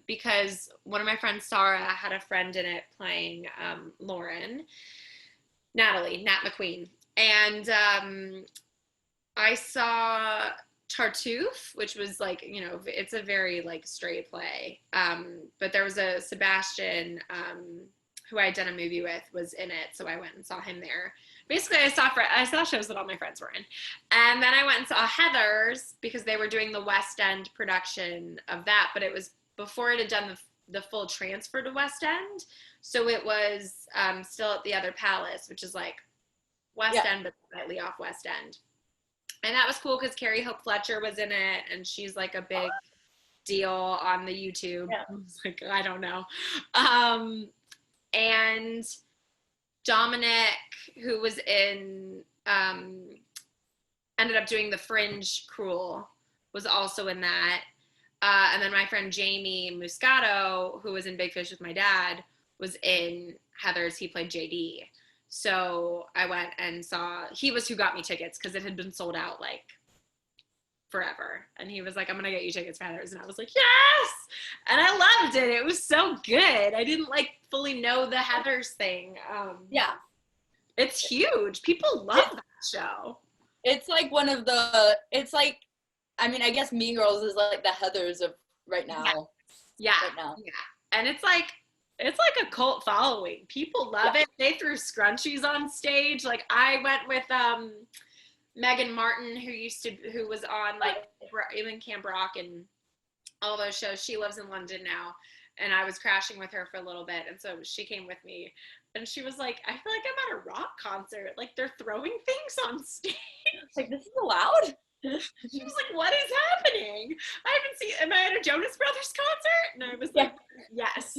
because one of my friends, Sarah, had a friend in it playing Lauren, Nat McQueen. And I saw Tartuffe, which was like, you know, it's a very like straight play. But there was a Sebastian who I had done a movie with was in it, so I went and saw him there. Basically, I saw shows that all my friends were in. And then I went and saw Heathers because they were doing the West End production of that, but it was before it had done the full transfer to West End. So it was still at the other Palace, which is like West End, but slightly off West End. And that was cool because Carrie Hope Fletcher was in it, and she's like a big deal on the YouTube. Yeah. I was like, I don't know. And Dominic, who was in, ended up doing the Fringe Cruel, was also in that. And then my friend Jamie Muscato, who was in Big Fish with my dad, was in Heathers. He played JD. So I went and saw, he was who got me tickets because it had been sold out like forever. And he was like, "I'm going to get you tickets for Heathers." And I was like, yes! And I loved it. It was so good. I didn't like fully know the Heathers thing. Yeah. It's huge. People love that show. It's like one of the, it's like, I mean, I guess Mean Girls is like the Heathers of right now. Yeah. Right now. Yeah. And it's like a cult following. People love it. They threw scrunchies on stage. Like I went with Megan Martin, who was on like even Camp Rock and all those shows. She lives in London now, and I was crashing with her for a little bit, and so she came with me, and she was like, "I feel like I'm at a rock concert. Like they're throwing things on stage. Like this is allowed." She was like, "What is happening? I haven't seen. Am I at a Jonas Brothers concert?" And I was like, "Yes,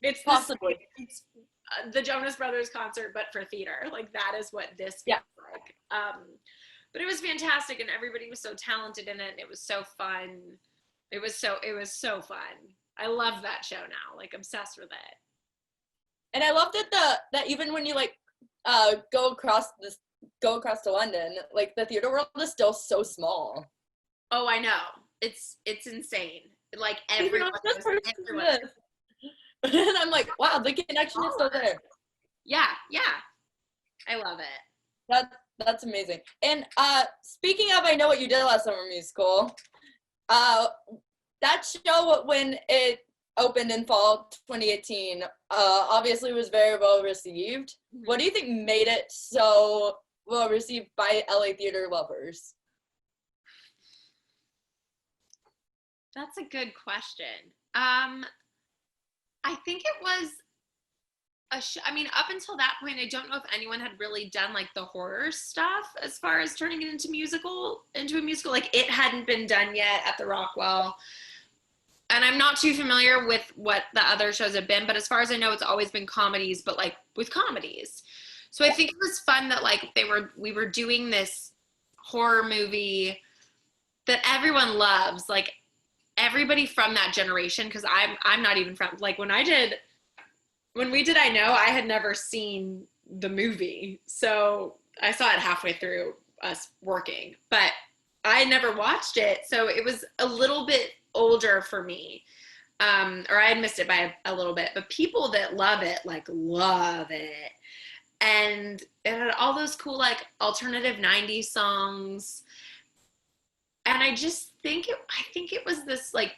it's possibly it's the Jonas Brothers concert, but for theater. Like that is what this feels like." But it was fantastic, and everybody was so talented in it, and it was so fun. It was so fun. I love that show now, like obsessed with it. And I love that even when you like go across to London, like the theater world is still so small. Oh, I know. It's insane. Like everyone. And I'm like, wow, the connection is still there. Yeah. I love it. That's amazing. And speaking of I Know What You Did Last Summer musical, that show when it opened in fall 2018 obviously was very well received. Mm-hmm. What do you think made it so well received by LA theater lovers? That's a good question. I think it was I mean, up until that point, I don't know if anyone had really done like the horror stuff as far as turning it into a musical. Like it hadn't been done yet at the Rockwell. And I'm not too familiar with what the other shows have been, but as far as I know, it's always been comedies, but like with comedies. So I think it was fun that like we were doing this horror movie that everyone loves, like everybody from that generation, because I'm not even from, like when we did I Know, I had never seen the movie. So I saw it halfway through us working, but I never watched it. So it was a little bit older for me. Or I had missed it by a little bit, but people that love it, like love it. And it had all those cool, like alternative 90s songs. And I think it was this like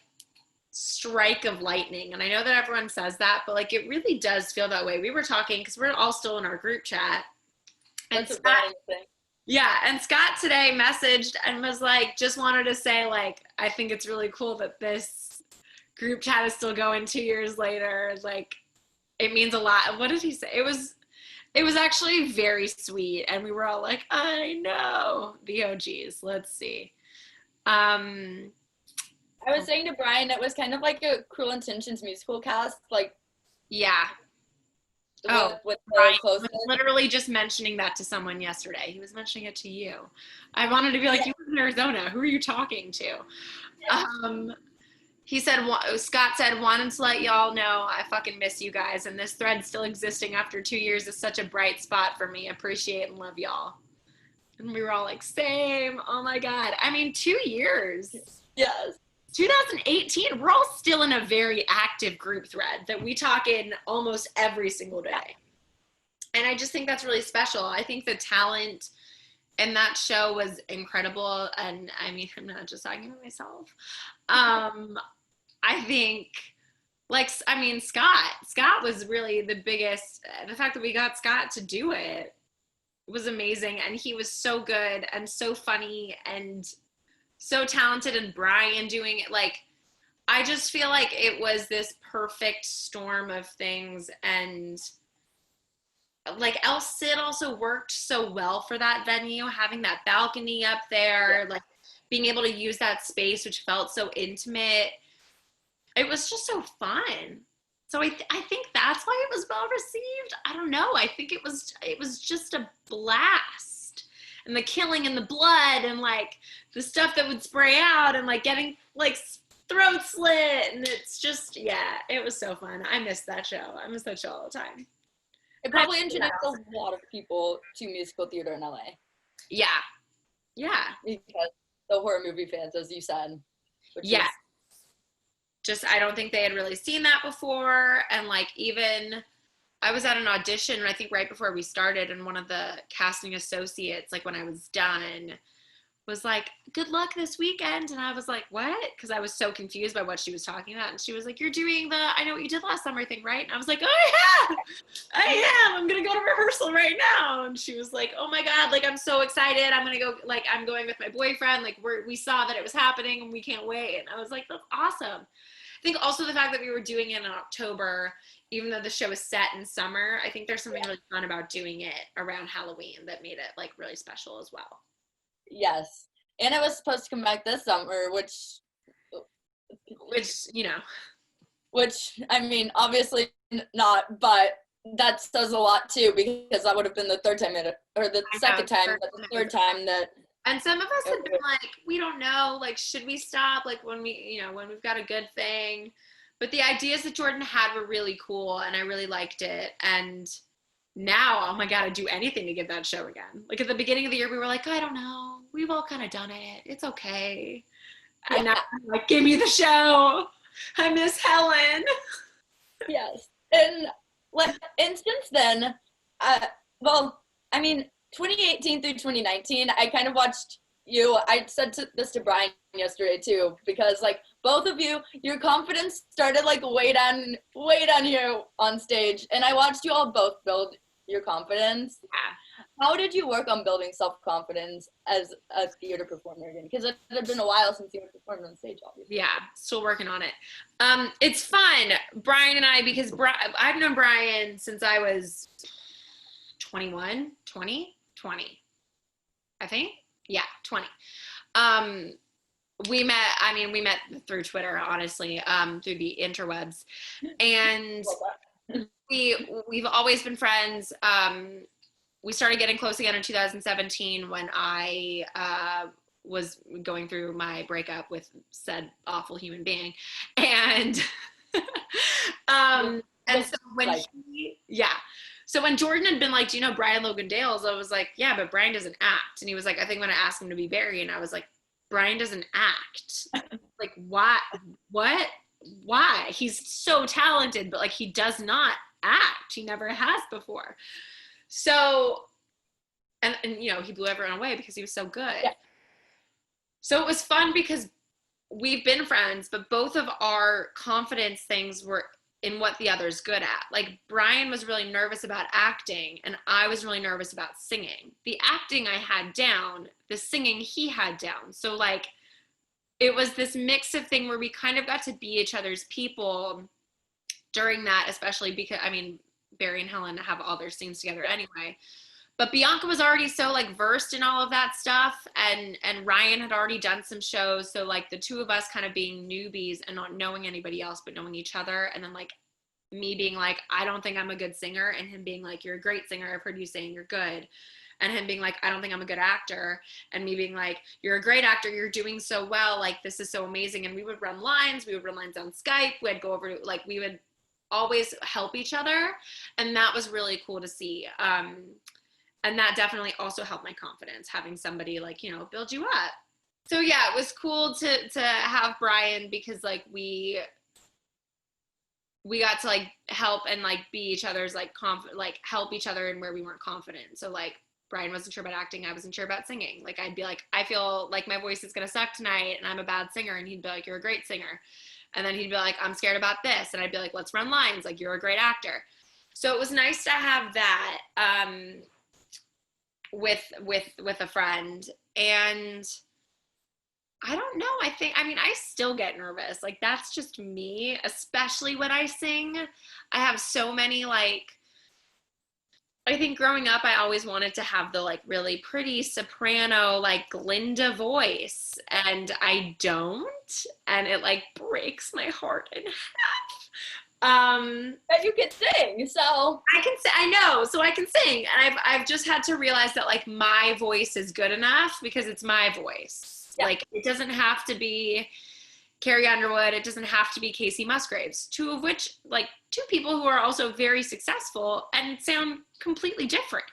strike of lightning. And I know that everyone says that, but like it really does feel that way. We were talking because we're all still in our group chat. And Scott, yeah, and Scott today messaged and was like, just wanted to say, like, I think it's really cool that this group chat is still going 2 years later. Like, it means a lot. What did he say? It was actually very sweet. And we were all like, I know. The OGs. Let's see. I was saying to Brian, it was kind of like a Cruel Intentions musical cast. Like, yeah. With Brian was literally just mentioning that to someone yesterday. He was mentioning it to you. I wanted to be like, you live in Arizona. Who are you talking to? He said, Scott said, wanted to let y'all know I fucking miss you guys. And this thread still existing after 2 years is such a bright spot for me. Appreciate and love y'all. And we were all like, same. Oh my God. I mean, 2 years. Yes. 2018, we're all still in a very active group thread that we talk in almost every single day. And I just think that's really special. I think the talent in that show was incredible. And I mean, I'm not just talking about myself. I think, like, I mean, Scott was really the biggest. The fact that we got Scott to do it was amazing. And he was so good and so funny and so talented, and Brian doing it. Like, I just feel like it was this perfect storm of things. And like El Cid also worked so well for that venue, having that balcony up there, like being able to use that space, which felt so intimate. It was just so fun. So I think that's why it was well received. I don't know. I think it was just a blast. And the killing and the blood and like the stuff that would spray out and like getting like throat slit. And it's just, yeah, it was so fun. I miss that show. I miss that show all the time. It probably introduced a lot of people to musical theater in LA. Yeah. Yeah. Because the horror movie fans, as you said. Yeah. Just, I don't think they had really seen that before. And like, even I was at an audition, I think right before we started, and one of the casting associates, like when I was done, was like, good luck this weekend. And I was like, what? Because I was so confused by what she was talking about. And she was like, you're doing the I Know What You Did Last Summer thing, right? And I was like, oh yeah, I am. I'm going to go to rehearsal right now. And she was like, oh my God, like, I'm so excited. I'm going to go, like, I'm going with my boyfriend. Like, we saw that it was happening and we can't wait. And I was like, that's awesome. I think also the fact that we were doing it in October, even though the show is set in summer, I think there's something really fun about doing it around Halloween that made it like really special as well. Yes. And it was supposed to come back this summer, which, you know. Which, I mean, obviously not, but that says a lot too, because that would have been the third time, or the second time, but the third time that. And some of us had been like, we don't know, like, should we stop? Like, when when we've got a good thing. But the ideas that Jordan had were really cool, and I really liked it. And now, oh my God, I'd do anything to get that show again. Like, at the beginning of the year, we were like, I don't know. We've all kind of done it. It's okay. And now I'm like, give me the show. I miss Helen. Yes. And since then, well, I mean, 2018 through 2019, I kind of watched you. I said this to Brian yesterday too, because like both of you, your confidence started like way down here on stage, and I watched you all both build your confidence. Yeah. How did you work on building self-confidence as a theater performer again? Because it had been a while since you were performing on stage, obviously. Yeah, still working on it. It's fun. Brian and I, because I've known Brian since I was 21, 20, I think. Yeah, 20. We met through Twitter, honestly, through the interwebs. And we've always been friends. We started getting close again in 2017 when I was going through my breakup with said awful human being. And and so when so when Jordan had been like, do you know Brian Logan Dales? I was like, yeah, but Brian doesn't act. And he was like, I think I'm gonna ask him to be Barry. And I was like, Brian doesn't act. Like, why? What? Why? He's so talented, but like he does not act. He never has before. So, and you know, he blew everyone away because he was so good. Yeah. So it was fun because we've been friends, but both of our confidence things were in what the other's good at. Like Brian was really nervous about acting and I was really nervous about singing. The acting I had down, the singing he had down. So like it was this mix of thing where we kind of got to be each other's people during that, especially because I mean Barry and Helen have all their scenes together anyway. But Bianca was already so like versed in all of that stuff, and Ryan had already done some shows, so like the two of us kind of being newbies and not knowing anybody else but knowing each other, and then like me being like, I don't think I'm a good singer, and him being like, you're a great singer, I've heard you saying you're good, and him being like, I don't think I'm a good actor, and me being like, you're a great actor, you're doing so well, like this is so amazing. And we would run lines on Skype, we'd go over to like we would always help each other, and that was really cool to see. And that definitely also helped my confidence, having somebody like, you know, build you up. So yeah, it was cool to have Brian because like we got to like help and like be each other's like like help each other in where we weren't confident. So like Brian wasn't sure about acting, I wasn't sure about singing. Like I'd be like, I feel like my voice is gonna suck tonight and I'm a bad singer, and he'd be like, you're a great singer. And then he'd be like, I'm scared about this, and I'd be like, let's run lines, like you're a great actor. So it was nice to have that with a friend. And I don't know, I still get nervous, like that's just me, especially when I sing. I have so many like, I think growing up I always wanted to have the like really pretty soprano like Glinda voice, and I don't, and it like breaks my heart in half. But you can sing, so I can say, I know, so I can sing, and I've just had to realize that like my voice is good enough because it's my voice. Yeah. Like it doesn't have to be Carrie Underwood, it doesn't have to be Casey Musgraves, two people who are also very successful and sound completely different.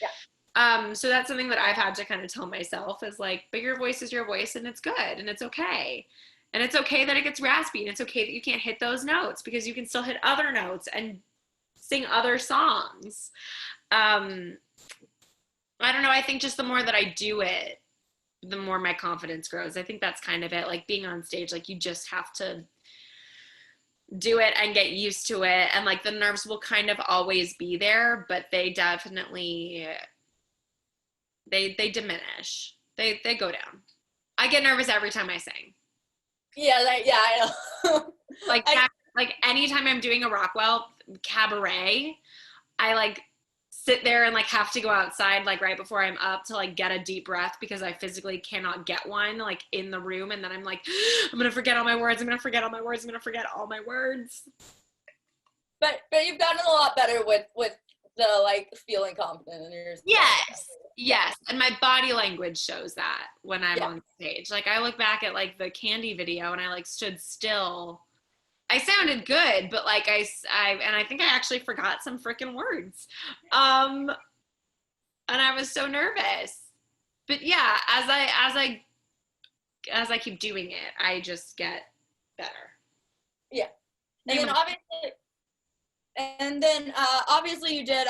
Yeah. So that's something that I've had to kind of tell myself is like, but your voice is your voice, and it's good, and it's okay. And it's okay that it gets raspy, and it's okay that you can't hit those notes because you can still hit other notes and sing other songs. I don't know. I think just the more that I do it, the more my confidence grows. I think that's kind of it. Like being on stage, like you just have to do it and get used to it. And like the nerves will kind of always be there, but they definitely, they diminish. They go down. I get nervous every time I sing. Yeah, I know. like anytime I'm doing a Rockwell cabaret, I like sit there and like have to go outside like right before I'm up to like get a deep breath because I physically cannot get one like in the room, and then I'm like, I'm gonna forget all my words. I'm gonna forget all my words. But you've gotten a lot better with the like feeling confident in yourself. Yes, and my body language shows that when I'm on stage. Like I look back at like the Candy video and I like stood still. I sounded good, but like I think I actually forgot some freaking words. And I was so nervous. But yeah, as I keep doing it, I just get better. Yeah. And then obviously you did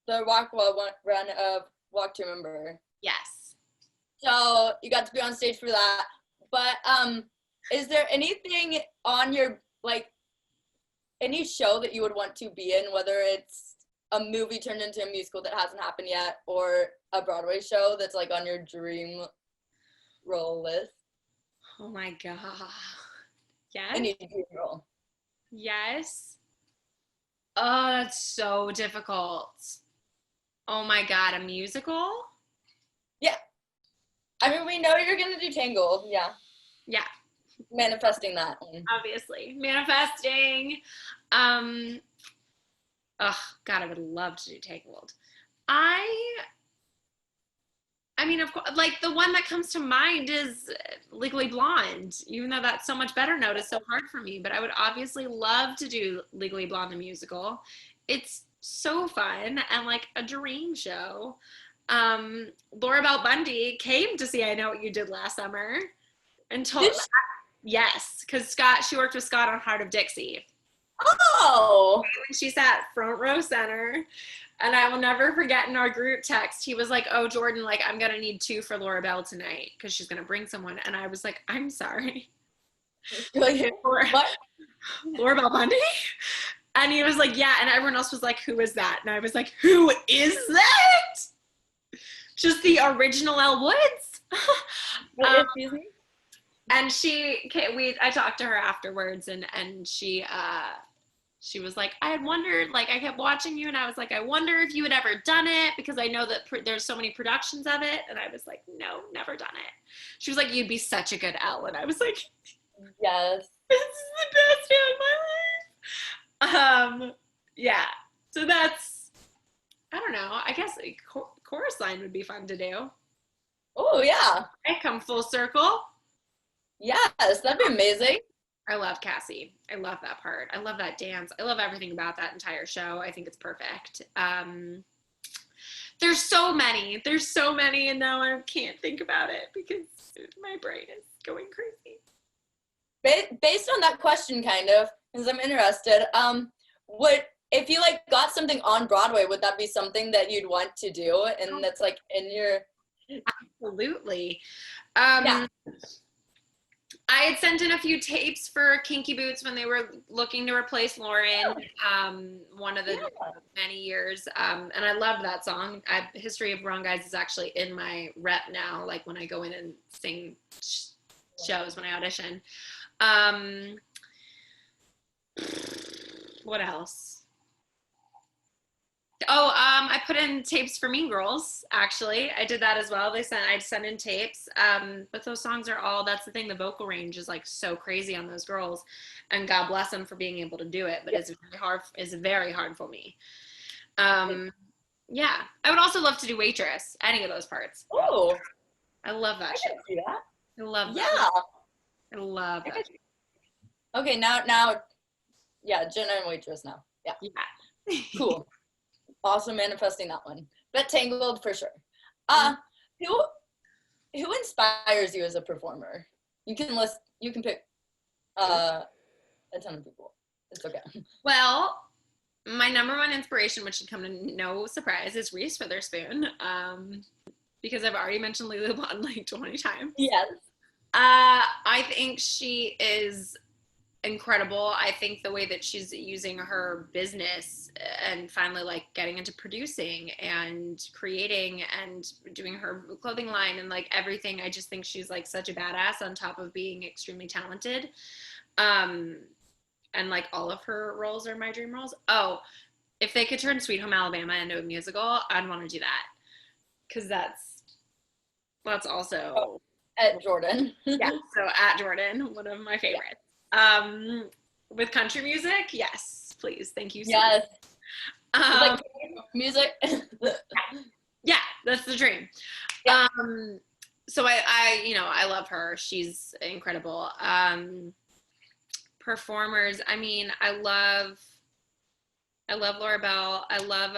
the Rockwell run of Walk to Remember. Yes. So you got to be on stage for that. But is there anything on your, like, any show that you would want to be in, whether it's a movie turned into a musical that hasn't happened yet, or a Broadway show that's like on your dream role list? Oh my God. Any Yes. dream role. Yes. Oh, that's so difficult. Oh my God, a musical? Yeah. I mean, we know you're gonna do Tangled. Yeah. Yeah, Manifesting that one. obviously. Manifesting. Oh God, I would love to do Tangled. I I mean, of course, like the one that comes to mind is Legally Blonde, even though that's so much better note, it's so hard for me. But I would obviously love to do Legally Blonde the musical. It's so fun and like a dream show. Laura Bell Bundy came to see I Know What You Did Last Summer and told, Did she? yes, because she worked with Scott on Heart of Dixie. Oh. And she sat front row center. And I will never forget in our group text, he was like, oh, Jordan, like, I'm going to need 2 for Laura Bell tonight because she's going to bring someone. And I was like, I'm sorry. Like, what? Laura Bell Bundy? And he was like, yeah. And everyone else was like, who is that? And I was like, who is that? Just the original Elle Woods. Excuse me? And I talked to her afterwards and she was like, I had wondered, like, I kept watching you and I was like, I wonder if you had ever done it because I know that there's so many productions of it. And I was like, no, never done it. She was like, you'd be such a good Elle. And I was like, yes. This is the best day of my life. Yeah. So that's, I don't know. I guess a chorus line would be fun to do. Oh, yeah. I come full circle. Yes, that'd be amazing. I love Cassie. I love that part. I love that dance. I love everything about that entire show. I think it's perfect. There's so many, and now I can't think about it because my brain is going crazy. Based on that question, kind of, because I'm interested, if you like got something on Broadway, would that be something that you'd want to do? And that's like in your... Absolutely. Yeah. I had sent in a few tapes for Kinky Boots when they were looking to replace Lauren, one of the many years, and I loved that song. History of Wrong Guys is actually in my rep now, like when I go in and sing shows when I audition. What else? Oh, I put in tapes for Mean Girls, actually. I did that as well. I'd send in tapes. But those songs are all, that's the thing, the vocal range is like so crazy on those girls. And God bless them for being able to do it, but it's very hard for me. Yeah. I would also love to do Waitress, any of those parts. Oh. I love that show. Do that. I love that. Yeah. I love that. Okay, now, yeah, Jenna and Waitress now. Yeah. Yeah. Cool. Also manifesting that one. But Tangled for sure. Who inspires you as a performer? You can pick a ton of people. It's okay. Well, my number one inspiration, which should come to no surprise, is Reese Witherspoon. Because I've already mentioned Lulu Blonde like 20 times. Yes. I think she is incredible. I think the way that she's using her business and finally like getting into producing and creating and doing her clothing line and like everything, I just think she's like such a badass on top of being extremely talented. And like all of her roles are my dream roles. Oh, if they could turn Sweet Home Alabama into a musical, I'd want to do that. Cause that's also at Jordan. Yeah, so at Jordan, one of my favorites. With country music, yes, please, thank you. Yes. Like music. Yeah, that's the dream. Yeah. So I love her. She's incredible. Performers, I mean, I love Laura Bell. I love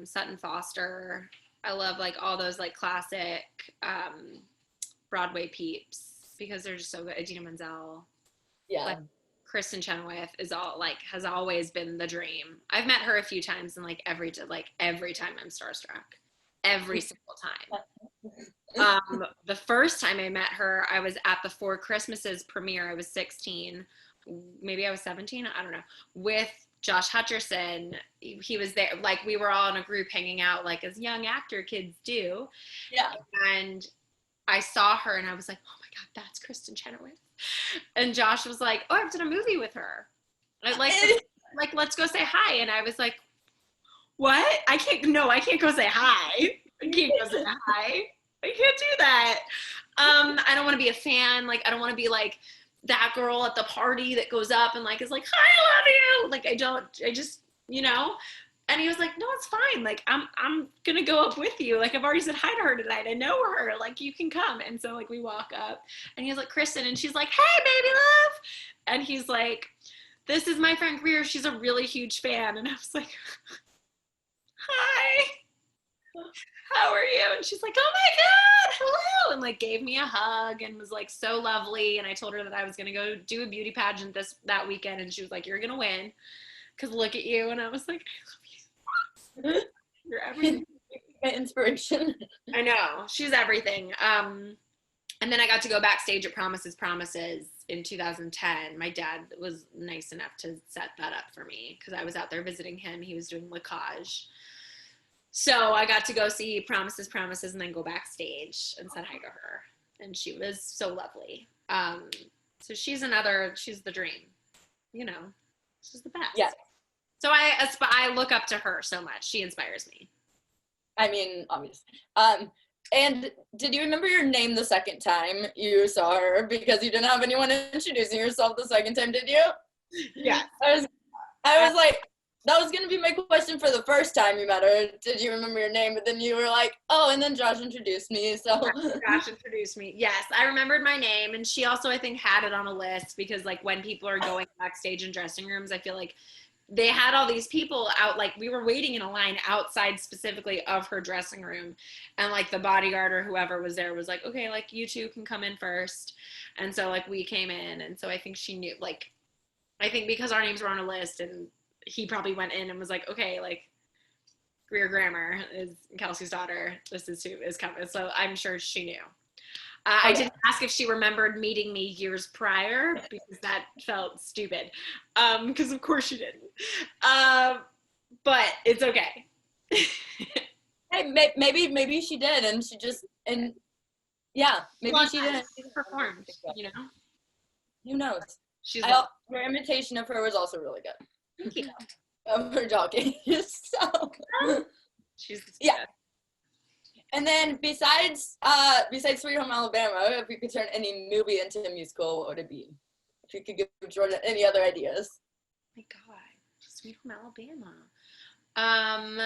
Sutton Foster. I love like all those like classic Broadway peeps because they're just so good. Idina Menzel. Yeah. Like, Kristen Chenoweth has always been the dream. I've met her a few times and every time I'm starstruck. Every single time. The first time I met her, I was at the Four Christmases premiere. I was 16. Maybe I was 17. I don't know. With Josh Hutcherson, he was there. Like, we were all in a group hanging out, like, as young actor kids do. Yeah. And I saw her and I was like, oh my God, that's Kristen Chenoweth. And Josh was like, oh, I've done a movie with her. Like, let's go say hi. And I was like, what? I can't go say hi. I can't go say hi. I can't do that. I don't want to be a fan. Like, I don't want to be like that girl at the party that goes up and like is like, hi, I love you. Like, I just, you know. And he was like, no, it's fine. Like, I'm gonna go up with you. Like, I've already said hi to her tonight. I know her. Like, you can come. And so like we walk up and he's like, Kristen, and she's like, hey, baby love. And he's like, this is my friend Greer. She's a really huge fan. And I was like, hi, how are you? And she's like, oh my God, hello. And like gave me a hug and was like so lovely. And I told her that I was going to go do a beauty pageant that weekend. And she was like, you're going to win because look at you. And I was like, I love you. You're everything. Inspiration. I know. She's everything. And then I got to go backstage at Promises in 2010. My dad was nice enough to set that up for me because I was out there visiting him. He was doing Lacage. So I got to go see Promises and then go backstage and said hi to her. And she was so lovely. So she's the dream, you know, she's the best. Yeah. So I look up to her so much. She inspires me. I mean, obviously. And did you remember your name the second time you saw her? Because you didn't have anyone introducing yourself the second time, did you? Yeah. I was like, that was going to be my question for the first time you met her. Did you remember your name? But then you were like, oh, and then Josh introduced me. So Josh introduced me. Yes, I remembered my name. And she also, I think, had it on a list because, like, when people are going backstage in dressing rooms, I feel like they had all these people out, like we were waiting in a line outside specifically of her dressing room. And like the bodyguard or whoever was there was like, okay, like you two can come in first. And so like we came in. And so I think she knew, like, I think because our names were on a list and he probably went in and was like, okay, like Greer Grammer is Kelsey's daughter. This is who is coming. So I'm sure she knew. I didn't ask if she remembered meeting me years prior because that felt stupid. Because of course she didn't. But it's okay. Hey, maybe she did, and she just yeah, maybe she didn't perform. You know, who knows? Your imitation of her was also really good. Thank you. Of her talking. So she's yeah. And then besides Sweet Home Alabama, if you could turn any movie into a musical, what would it be? If you could give Jordan any other ideas. Oh my God, Sweet Home Alabama.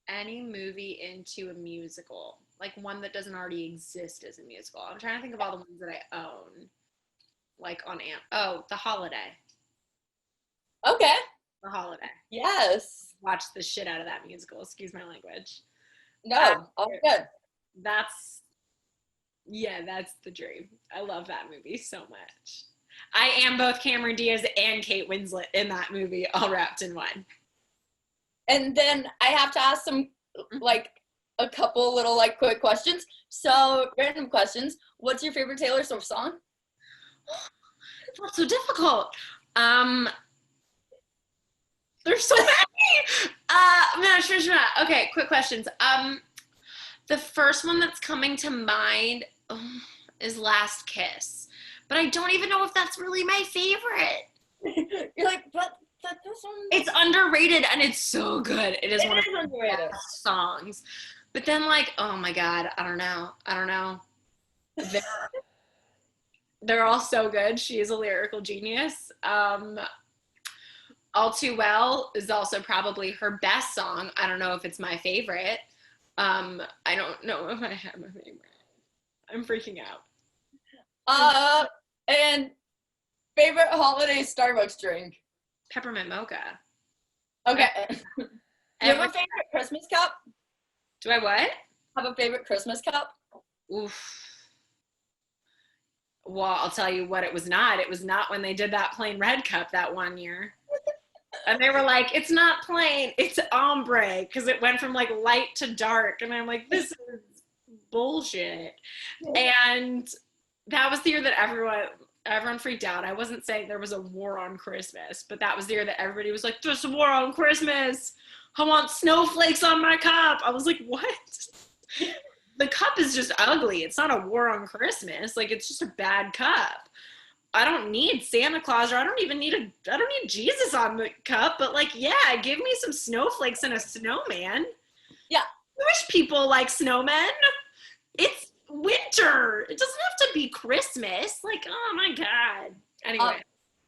Any movie into a musical, like one that doesn't already exist as a musical. I'm trying to think of all the ones that I own, like on The Holiday. Okay. The Holiday. Yes. Watch the shit out of that musical. Excuse my language. No, all good. That's the dream. I love that movie so much. I am both Cameron Diaz and Kate Winslet in that movie, all wrapped in one. And then I have to ask some, like, a couple little, like, quick questions. So, random questions. What's your favorite Taylor Swift song? It's not so difficult. There's so many. I'm not sure. Okay, quick questions. The first one that's coming to mind is Last Kiss, but I don't even know if that's really my favorite. You're like, but this one. It's underrated and it's so good. It is one of the best songs. But then, like, oh my God, I don't know. They're all so good. She is a lyrical genius. All Too Well is also probably her best song. I don't know if it's my favorite. I don't know if I have a favorite. I'm freaking out. And favorite holiday Starbucks drink? Peppermint mocha. Okay. Do you have a favorite Christmas cup? Do I what? Have a favorite Christmas cup? Oof. Well, I'll tell you what it was not. It was not when they did that plain red cup that one year. And they were like, it's not plain, it's ombre, because it went from like light to dark. And I'm like, this is bullshit. And that was the year that Everyone freaked out. I wasn't saying there was a war on Christmas, but that was the year that everybody was like, there's a war on Christmas. I want snowflakes on my cup. I was like, what? The cup is just ugly. It's not a war on Christmas. Like, it's just a bad cup. I don't need Santa Claus, or I don't need Jesus on the cup, but like, yeah, give me some snowflakes and a snowman. Yeah. Jewish people like snowmen. It's winter. It doesn't have to be Christmas. Like, oh my God. Anyway,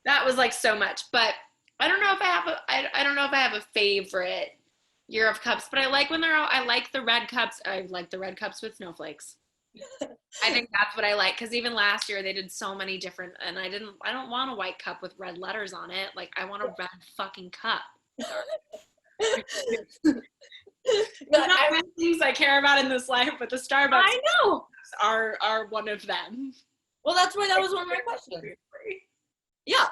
that was like so much, but I don't know if I don't know if I have a favorite year of cups, but I like when I like the red cups. I like the red cups with snowflakes. I think that's what I like, because even last year they did so many different, and I don't want a white cup with red letters on it. Like, I want a red fucking cup. There's not many things I care about in this life, but the Starbucks I know are one of them. Well, that's why that was one of my questions. Yeah.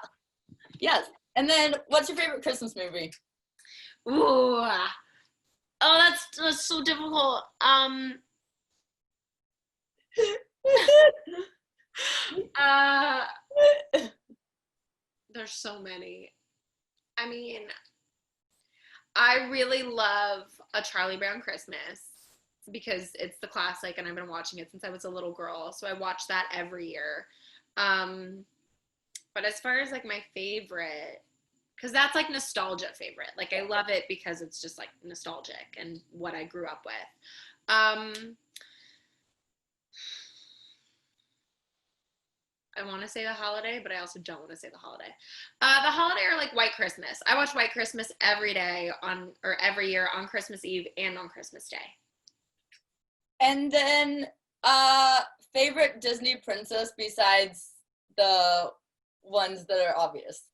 Yes. And then, what's your favorite Christmas movie? Ooh. Oh, that's so difficult. There's so many. I mean, I really love A Charlie Brown Christmas because it's the classic, and I've been watching it since I was a little girl, so I watch that every year. But as far as like my favorite, because that's like nostalgia favorite. Like, I love it because it's just like nostalgic and what I grew up with. I want to say The Holiday, but I also don't want to say The Holiday. The Holiday or like White Christmas. I watch White Christmas every year on Christmas Eve and on Christmas Day. And then, favorite Disney princess besides the ones that are obvious,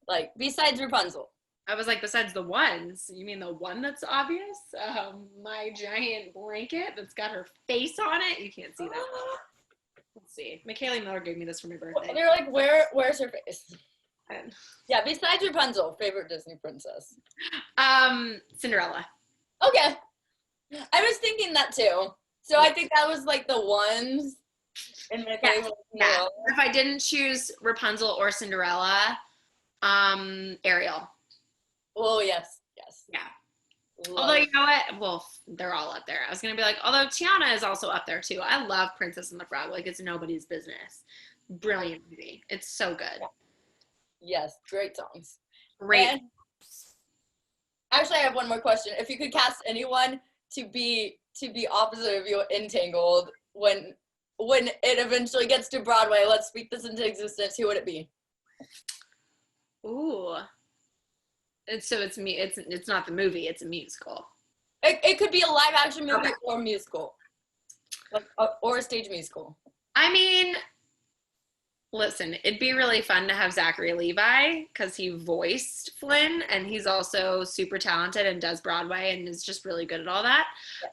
like besides Rapunzel. I was like, besides the ones, you mean the one that's obvious? My giant blanket that's got her face on it. You can't see that. Let's see. Lissa Miller gave me this for my birthday. They're like, where's her face? Yeah, besides Rapunzel, favorite Disney princess. Cinderella. Okay. I was thinking that too. So I think that was like the ones in my favorite. Yeah. If I didn't choose Rapunzel or Cinderella, Ariel. Oh, yes. Yeah. Although, you know what? Well, they're all up there. I was going to be like, although Tiana is also up there too. I love Princess and the Frog. Like, it's nobody's business. Brilliant movie. It's so good. Yes, great songs. Great. And actually, I have one more question. If you could cast anyone to be opposite of you in Tangled when it eventually gets to Broadway, let's speak this into existence, who would it be? Ooh. So it's not the movie, it's a musical. It could be a live action movie or a musical. Or a stage musical. I mean, listen, it'd be really fun to have Zachary Levi because he voiced Flynn, and he's also super talented and does Broadway and is just really good at all that.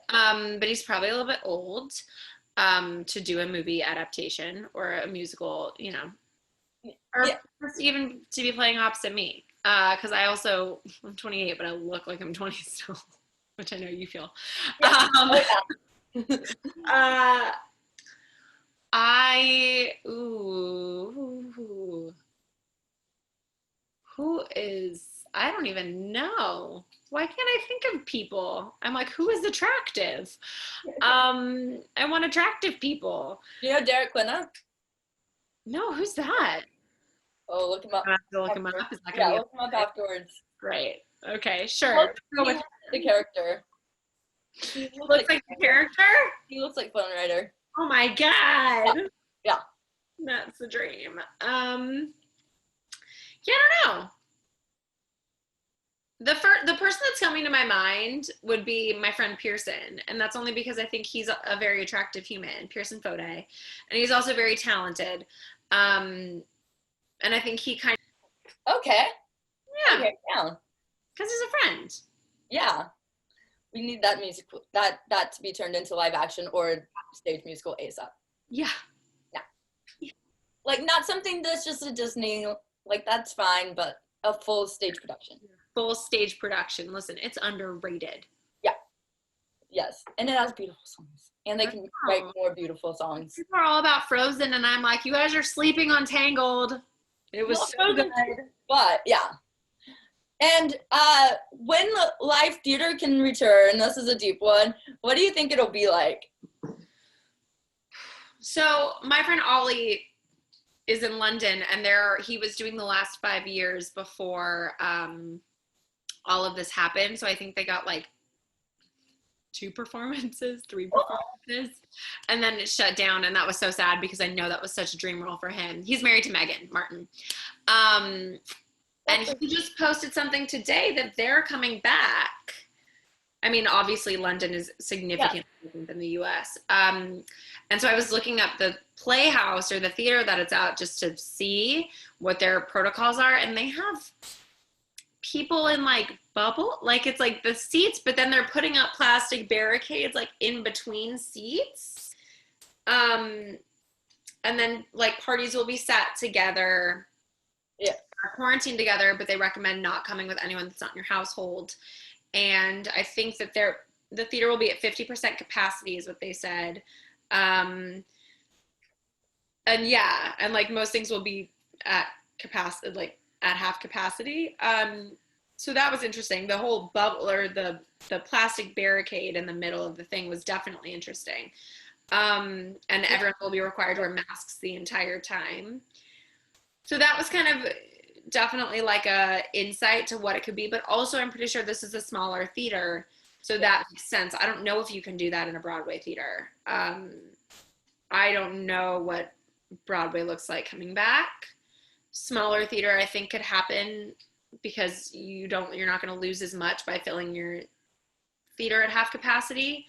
But he's probably a little bit old to do a movie adaptation or a musical, you know, or even to be playing opposite me. Because I'm 28, but I look like I'm 20 still, which I know you feel. I don't even know. Why can't I think of people? I'm like, who is attractive? I want attractive people. You know Derek Quinna? No, who's that? Oh, look him up. I have to look him up. Look him up afterwards. Great. Okay, sure. Go with the character. He looks like the character? He looks like Flynn Rider. Oh my God. Yeah. That's the dream. Yeah, I don't know. The person that's coming to my mind would be my friend Pearson, and that's only because I think he's a very attractive human, Pearson Fode, and he's also very talented. And I think he kind of... Okay. Yeah. Okay, yeah. Because he's a friend. Yeah. We need that musical, that to be turned into live action or stage musical ASAP. Yeah. Yeah. Like, not something that's just a Disney, like, that's fine, but a full stage production. Full stage production. Listen, it's underrated. Yes, and it has beautiful songs, and they can write more beautiful songs. People are all about Frozen, and I'm like, you guys are sleeping on Tangled. It was so good. But yeah. And when the live theater can return, this is a deep one, what do you think it'll be like? So my friend Ollie is in London, and he was doing the last 5 years before all of this happened. So I think they got like 2 performances, 3 performances, and then it shut down, and that was so sad because I know that was such a dream role for him. He's married to Megan Martin. And he just posted something today that they're coming back. I mean, obviously London is significantly different than the US. And so I was looking up the playhouse or the theater that it's at just to see what their protocols are. And they have people in like bubble, like it's like the seats, but then they're putting up plastic barricades like in between seats. And then like parties will be sat together. Yeah. Quarantine together, but they recommend not coming with anyone that's not in your household. And I think that the theater will be at 50% capacity is what they said. And like most things will be at capacity, like at half capacity. So that was interesting. The whole bubble or the plastic barricade in the middle of the thing was definitely interesting. And everyone will be required to wear masks the entire time. So that was kind of definitely like a insight to what it could be, but also I'm pretty sure this is a smaller theater, so that makes sense. I don't know if you can do that in a Broadway theater. I don't know what Broadway looks like coming back. Smaller theater I think could happen because you're not going to lose as much by filling your theater at half capacity.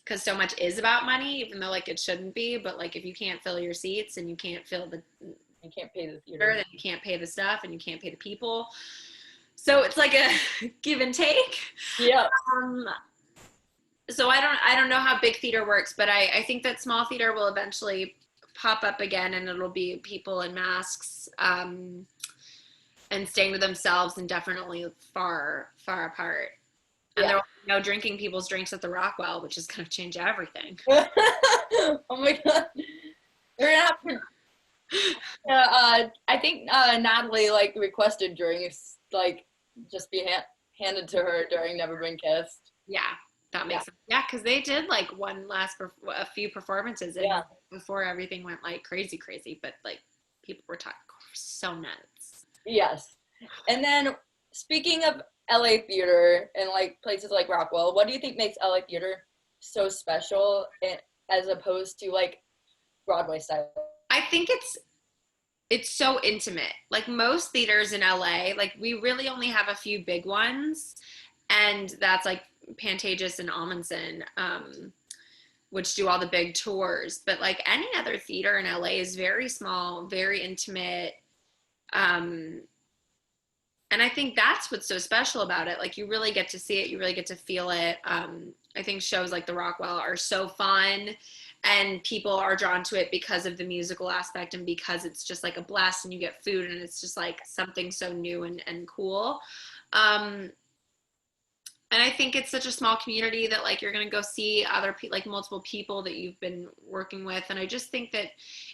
Because so much is about money, even though like it shouldn't be, but like if you can't fill your seats and you can't you can't pay the theater, then you can't pay the stuff and you can't pay the people. So it's like a give and take. Yeah. So I don't know how big theater works, but I think that small theater will eventually pop up again, and it'll be people in masks and staying to themselves and definitely far apart. And there will be no drinking people's drinks at the Rockwell, which is going to change everything. Oh my God. We're gonna have to. I think Natalie like requested drinks like just be handed to her during Never Been Kissed. Yeah, that makes sense. Yeah, because they did like a few performances before everything went like crazy, but like people were talking so nuts. Yes, and then speaking of LA theater and like places like Rockwell, what do you think makes LA theater so special as opposed to like Broadway style? I think it's so intimate. Like most theaters in LA, like we really only have a few big ones, and that's like Pantages and Amundsen, which do all the big tours. But like any other theater in LA is very small, very intimate. And I think that's what's so special about it. Like you really get to see it, you really get to feel it. I think shows like the Rockwell are so fun, and people are drawn to it because of the musical aspect and because it's just like a blast and you get food and it's just like something so new and cool. And I think it's such a small community that like you're going to go see other like multiple people that you've been working with. And I just think that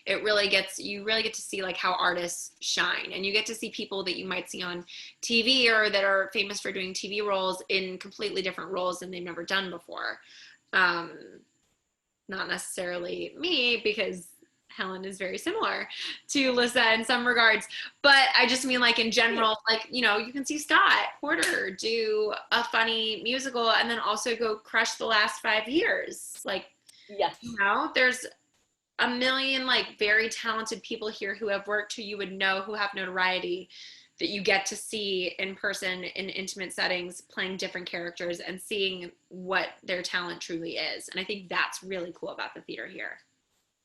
you really get to see like how artists shine, and you get to see people that you might see on TV or that are famous for doing TV roles in completely different roles than they've never done before. Not necessarily me, because Helen is very similar to Lissa in some regards, but I just mean like in general, like, you know, you can see Scott Porter do a funny musical and then also go crush the last 5 years. Like, yes, you know, there's a million like very talented people here who have worked, who you would know, who have notoriety, that you get to see in person in intimate settings, playing different characters and seeing what their talent truly is. And I think that's really cool about the theater here.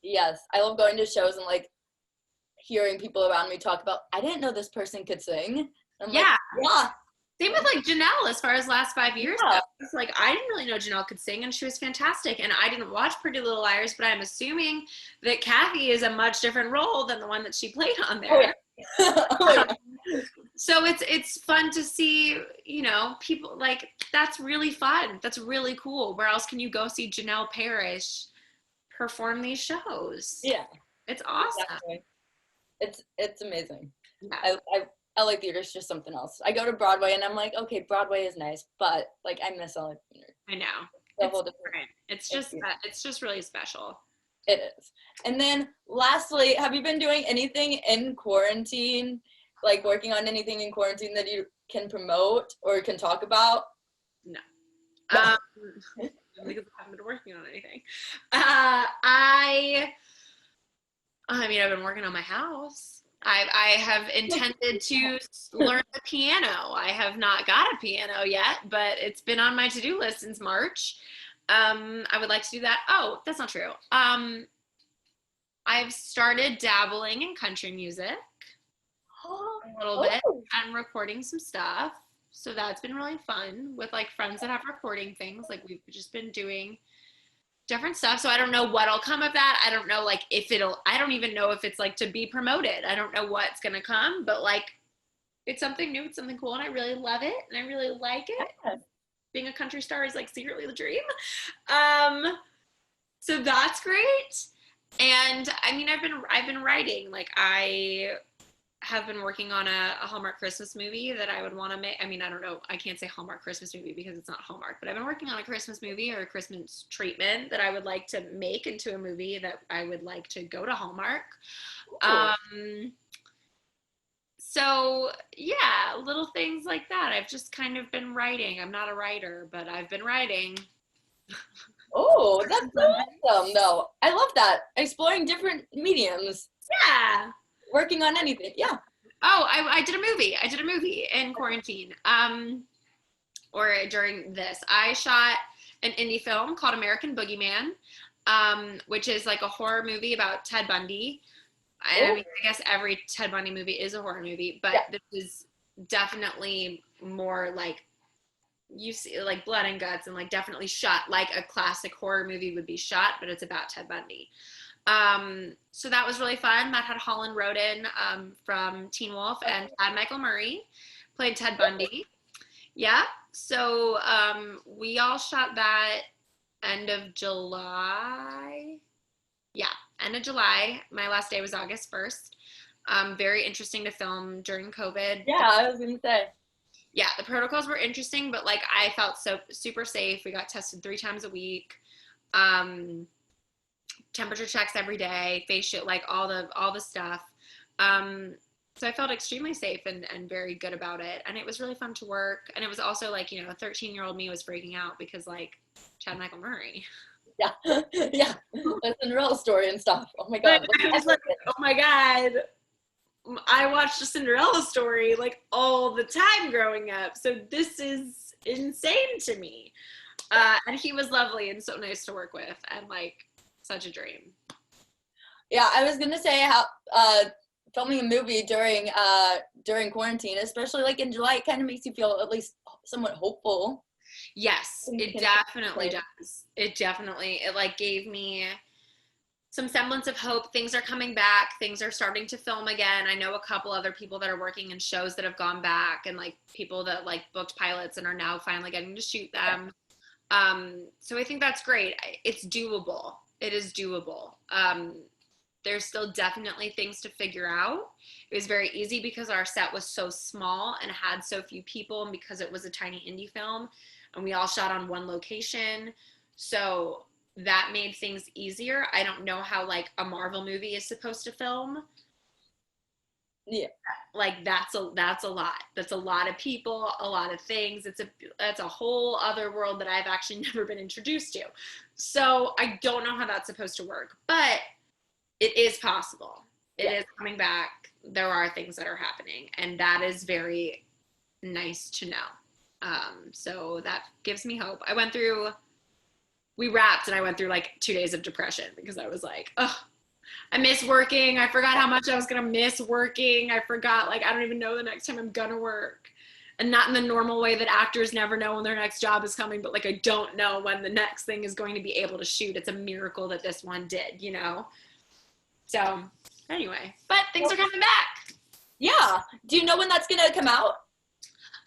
Yes, I love going to shows and like hearing people around me talk about, I didn't know this person could sing. I'm yeah. Like, yeah. Same with like Janelle as far as last 5 years. Yeah. It's like, I didn't really know Janelle could sing, and she was fantastic. And I didn't watch Pretty Little Liars, but I'm assuming that Kathy is a much different role than the one that she played on there. Oh, yeah. Oh my God. So it's fun to see, you know, people like, that's really fun. That's really cool. Where else can you go see Janelle Parrish perform these shows? Yeah, It's awesome. exactly. It's amazing. Yeah. LA theater is just something else. I go to Broadway and I'm like, okay, Broadway is nice, but like I miss LA theater. I know. The It's whole different. It's just really special. It is. And then lastly, have you been doing anything in quarantine? Like working on anything in quarantine that you can promote or can talk about? No. No. Because I haven't been working on anything. I mean, I've been working on my house. I have intended to learn the piano. I have not got a piano yet, but it's been on my to-do list since March. I would like to do that. Oh, that's not true. I've started dabbling in country music a little bit. I'm recording some stuff. So that's been really fun with like friends that have recording things. Like we've just been doing different stuff. So I don't know what'll come of that. I don't know like if I don't even know if it's like to be promoted. I don't know what's going to come, but like it's something new, it's something cool, and I really love it and I really like it. Yeah. Being a country star is like secretly the dream. So that's great. And I mean, I've been writing. Like I have been working on a Hallmark Christmas movie that I would want to make. I mean, I don't know. I can't say Hallmark Christmas movie because it's not Hallmark, but I've been working on a Christmas movie or a Christmas treatment that I would like to make into a movie that I would like to go to Hallmark. So yeah, little things like that. I've just kind of been writing. I'm not a writer, but I've been writing. Oh, that's so awesome, though. I love that. Exploring different mediums. Yeah. Working on anything. Yeah. Oh, I did a movie. I did a movie in quarantine. Or during this. I shot an indie film called American Boogeyman, which is like a horror movie about Ted Bundy. I mean, I guess every Ted Bundy movie is a horror movie, but this is definitely more like you see like blood and guts and like definitely shot like a classic horror movie would be shot, but it's about Ted Bundy. So that was really fun. That had Holland Roden from Teen Wolf and Chad Michael Murray played Ted Bundy. Yeah. So we all shot that end of July. Yeah, end of July. My last day was August 1st. Very interesting to film during COVID. Yeah, I was gonna say. Yeah, the protocols were interesting, but like I felt so super safe. We got tested 3 times a week. Temperature checks every day, face shield, like all the stuff. So I felt extremely safe and very good about it. And it was really fun to work. And it was also like, you know, 13-year-old me was freaking out because like Chad Michael Murray. Yeah. Yeah. The Cinderella story and stuff. Oh my God. I was like, oh my God. I watched a Cinderella story like all the time growing up. So this is insane to me. And he was lovely and so nice to work with and like such a dream. Yeah, I was gonna say how filming a movie during quarantine, especially like in July, it kind of makes you feel at least somewhat hopeful. Yes, it definitely does. It like gave me some semblance of hope. Things are coming back. Things are starting to film again. I know a couple other people that are working in shows that have gone back and like people that like booked pilots and are now finally getting to shoot them. So I think that's great. It's doable. It is doable. There's still definitely things to figure out. It was very easy because our set was so small and had so few people and because it was a tiny indie film and we all shot on one location. So that made things easier. I don't know how like a Marvel movie is supposed to film. Yeah. Like that's a lot. That's a lot of people, a lot of things. That's a whole other world that I've actually never been introduced to. So I don't know how that's supposed to work, but it is possible. It is coming back. There are things that are happening, and that is very nice to know. So that gives me hope. We wrapped, and I went through like 2 days of depression because I was like, oh, I miss working. I forgot how much I was going to miss working. I forgot, like, I don't even know the next time I'm going to work. And not in the normal way that actors never know when their next job is coming, but like, I don't know when the next thing is going to be able to shoot. It's a miracle that this one did, you know? So anyway, but things are coming back. Yeah. Do you know when that's gonna come out?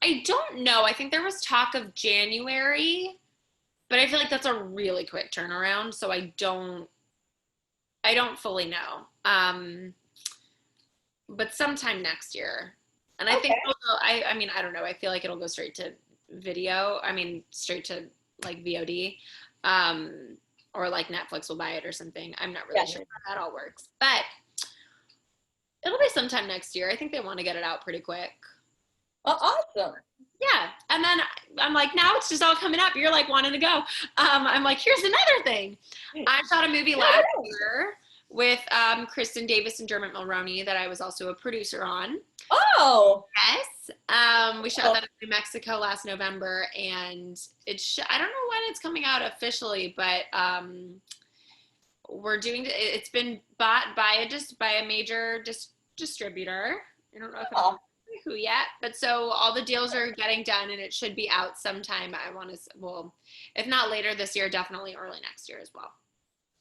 I don't know. I think there was talk of January, but I feel like that's a really quick turnaround, so I don't fully know. But sometime next year. And I think Okay. I mean, I don't know. I feel like it'll go straight to video. I mean, straight to like VOD. Um, or like Netflix will buy it or something. I'm not really Yeah. sure how that all works. But it'll be sometime next year. I think they want to get it out pretty quick. Oh, awesome. Yeah. And then I'm like, now it's just all coming up. You're like wanting to go. I'm like, here's another thing. I shot a movie last year with Kristen Davis and Dermot Mulroney that I was also a producer on. Oh. Yes. We shot that in New Mexico last November, and I don't know when it's coming out officially, but it's been bought by a major distributor. I don't know if I'm who yet, but so all the deals are getting done, and it should be out sometime. I want to, well, if not later this year, definitely early next year as well.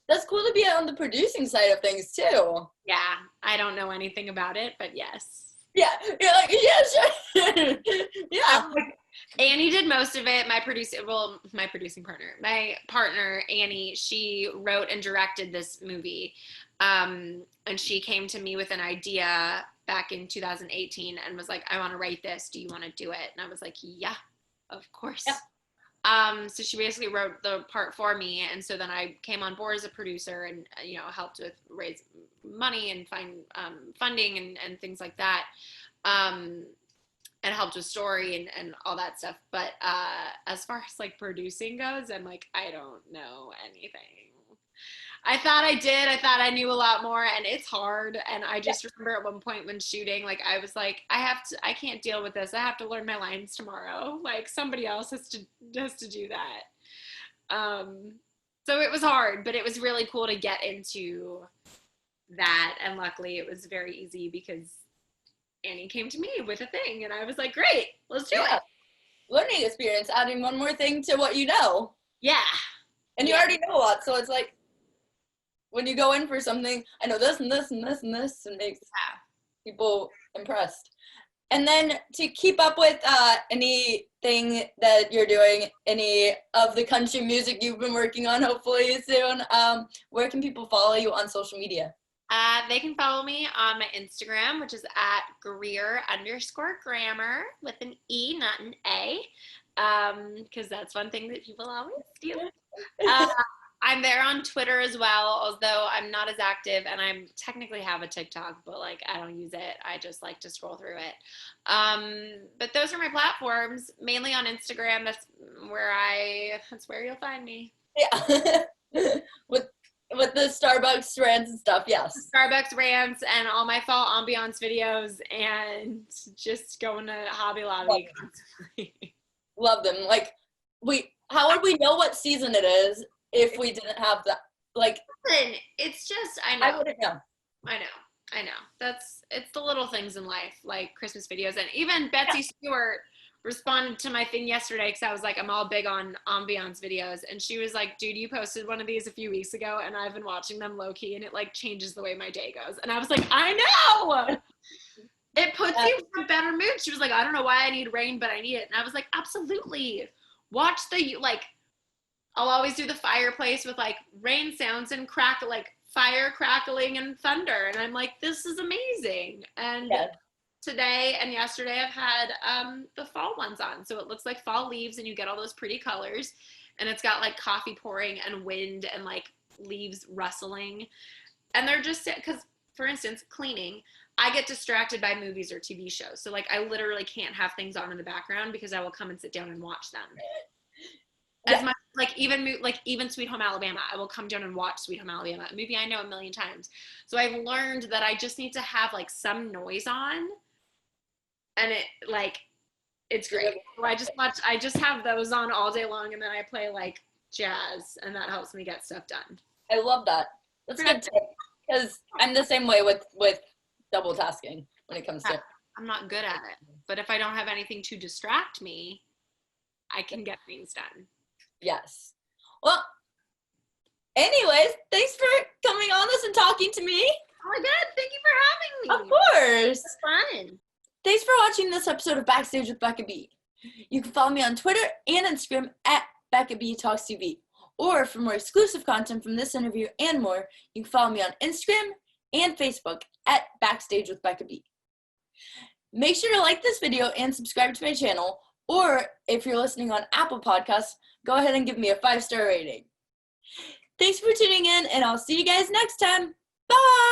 That's cool to be on the producing side of things too. Yeah, I don't know anything about it, but yes. Yeah, you're like, yeah, sure. Yeah. Annie did most of it. My partner, Annie, she wrote and directed this movie. And she came to me with an idea back in 2018 and was like, I want to write this. Do you want to do it? And I was like, yeah, of course. Yeah. So she basically wrote the part for me. And so then I came on board as a producer and, helped with raise money and find funding and things like that. And helped with story and all that stuff. But as far as like producing goes, I'm like, I don't know anything. I thought I did. I thought I knew a lot more, and it's hard. And I just remember at one point when shooting, like I was like, I can't deal with this. I have to learn my lines tomorrow. Like somebody else has to do that. So it was hard, but it was really cool to get into that. And luckily it was very easy because Annie came to me with a thing, and I was like, great, let's do it. Learning experience, adding one more thing to what you know. Yeah. And you already know a lot, so it's like, when you go in for something, I know this and this and this and this, and makes people impressed. And then to keep up with anything that you're doing, any of the country music you've been working on, hopefully soon, where can people follow you on social media? They can follow me on my Instagram, which is at Greer_Grammer with an E, not an A, because that's one thing that people always do. I'm there on Twitter as well, although I'm not as active, and I technically have a TikTok, but like I don't use it. I just like to scroll through it. But those are my platforms, mainly on Instagram. That's where you'll find me. Yeah. With the Starbucks rants and stuff, yes. Starbucks rants and all my fall ambiance videos and just going to Hobby Lobby constantly. Love them. Like, how would we know what season it is if we didn't have that? Like, listen, it's just, I know. I wouldn't know. I know. It's the little things in life, like Christmas videos. And even Betsy Stewart responded to my thing yesterday because I was like, I'm all big on ambiance videos, and she was like, dude, you posted one of these a few weeks ago and I've been watching them low-key and it like changes the way my day goes. And I was like, I know, it puts you in a better mood. She was like, I don't know why I need rain, but I need it. And I was like, absolutely. Watch I'll always do the fireplace with like rain sounds and fire crackling and thunder, and I'm like, this is amazing. And today and yesterday I've had the fall ones on, so it looks like fall leaves and you get all those pretty colors, and it's got like coffee pouring and wind and like leaves rustling, and they're just, because for instance cleaning, I get distracted by movies or TV shows, so like I literally can't have things on in the background because I will come and sit down and watch them. As much even Sweet Home Alabama, I will come down and watch Sweet Home Alabama, a movie I know a million times. So I've learned that I just need to have like some noise on, and it's great. So I just have those on all day long, and then I play like jazz, and that helps me get stuff done. I love that. That's good tip, because I'm the same way with double tasking when it comes to. I'm not good at it, but if I don't have anything to distract me, I can get things done. Yes. Well, anyways, thanks for coming on this and talking to me. Oh my God, thank you for having Of me. course. It's fun. Thanks for watching this episode of Backstage with Becca B. You can follow me on Twitter and Instagram at Becca B Talks TV. Or for more exclusive content from this interview and more, you can follow me on Instagram and Facebook at Backstage with Becca B. Make sure to like this video and subscribe to my channel, or if you're listening on Apple Podcasts, go ahead and give me a 5-star rating. Thanks for tuning in, and I'll see you guys next time. Bye!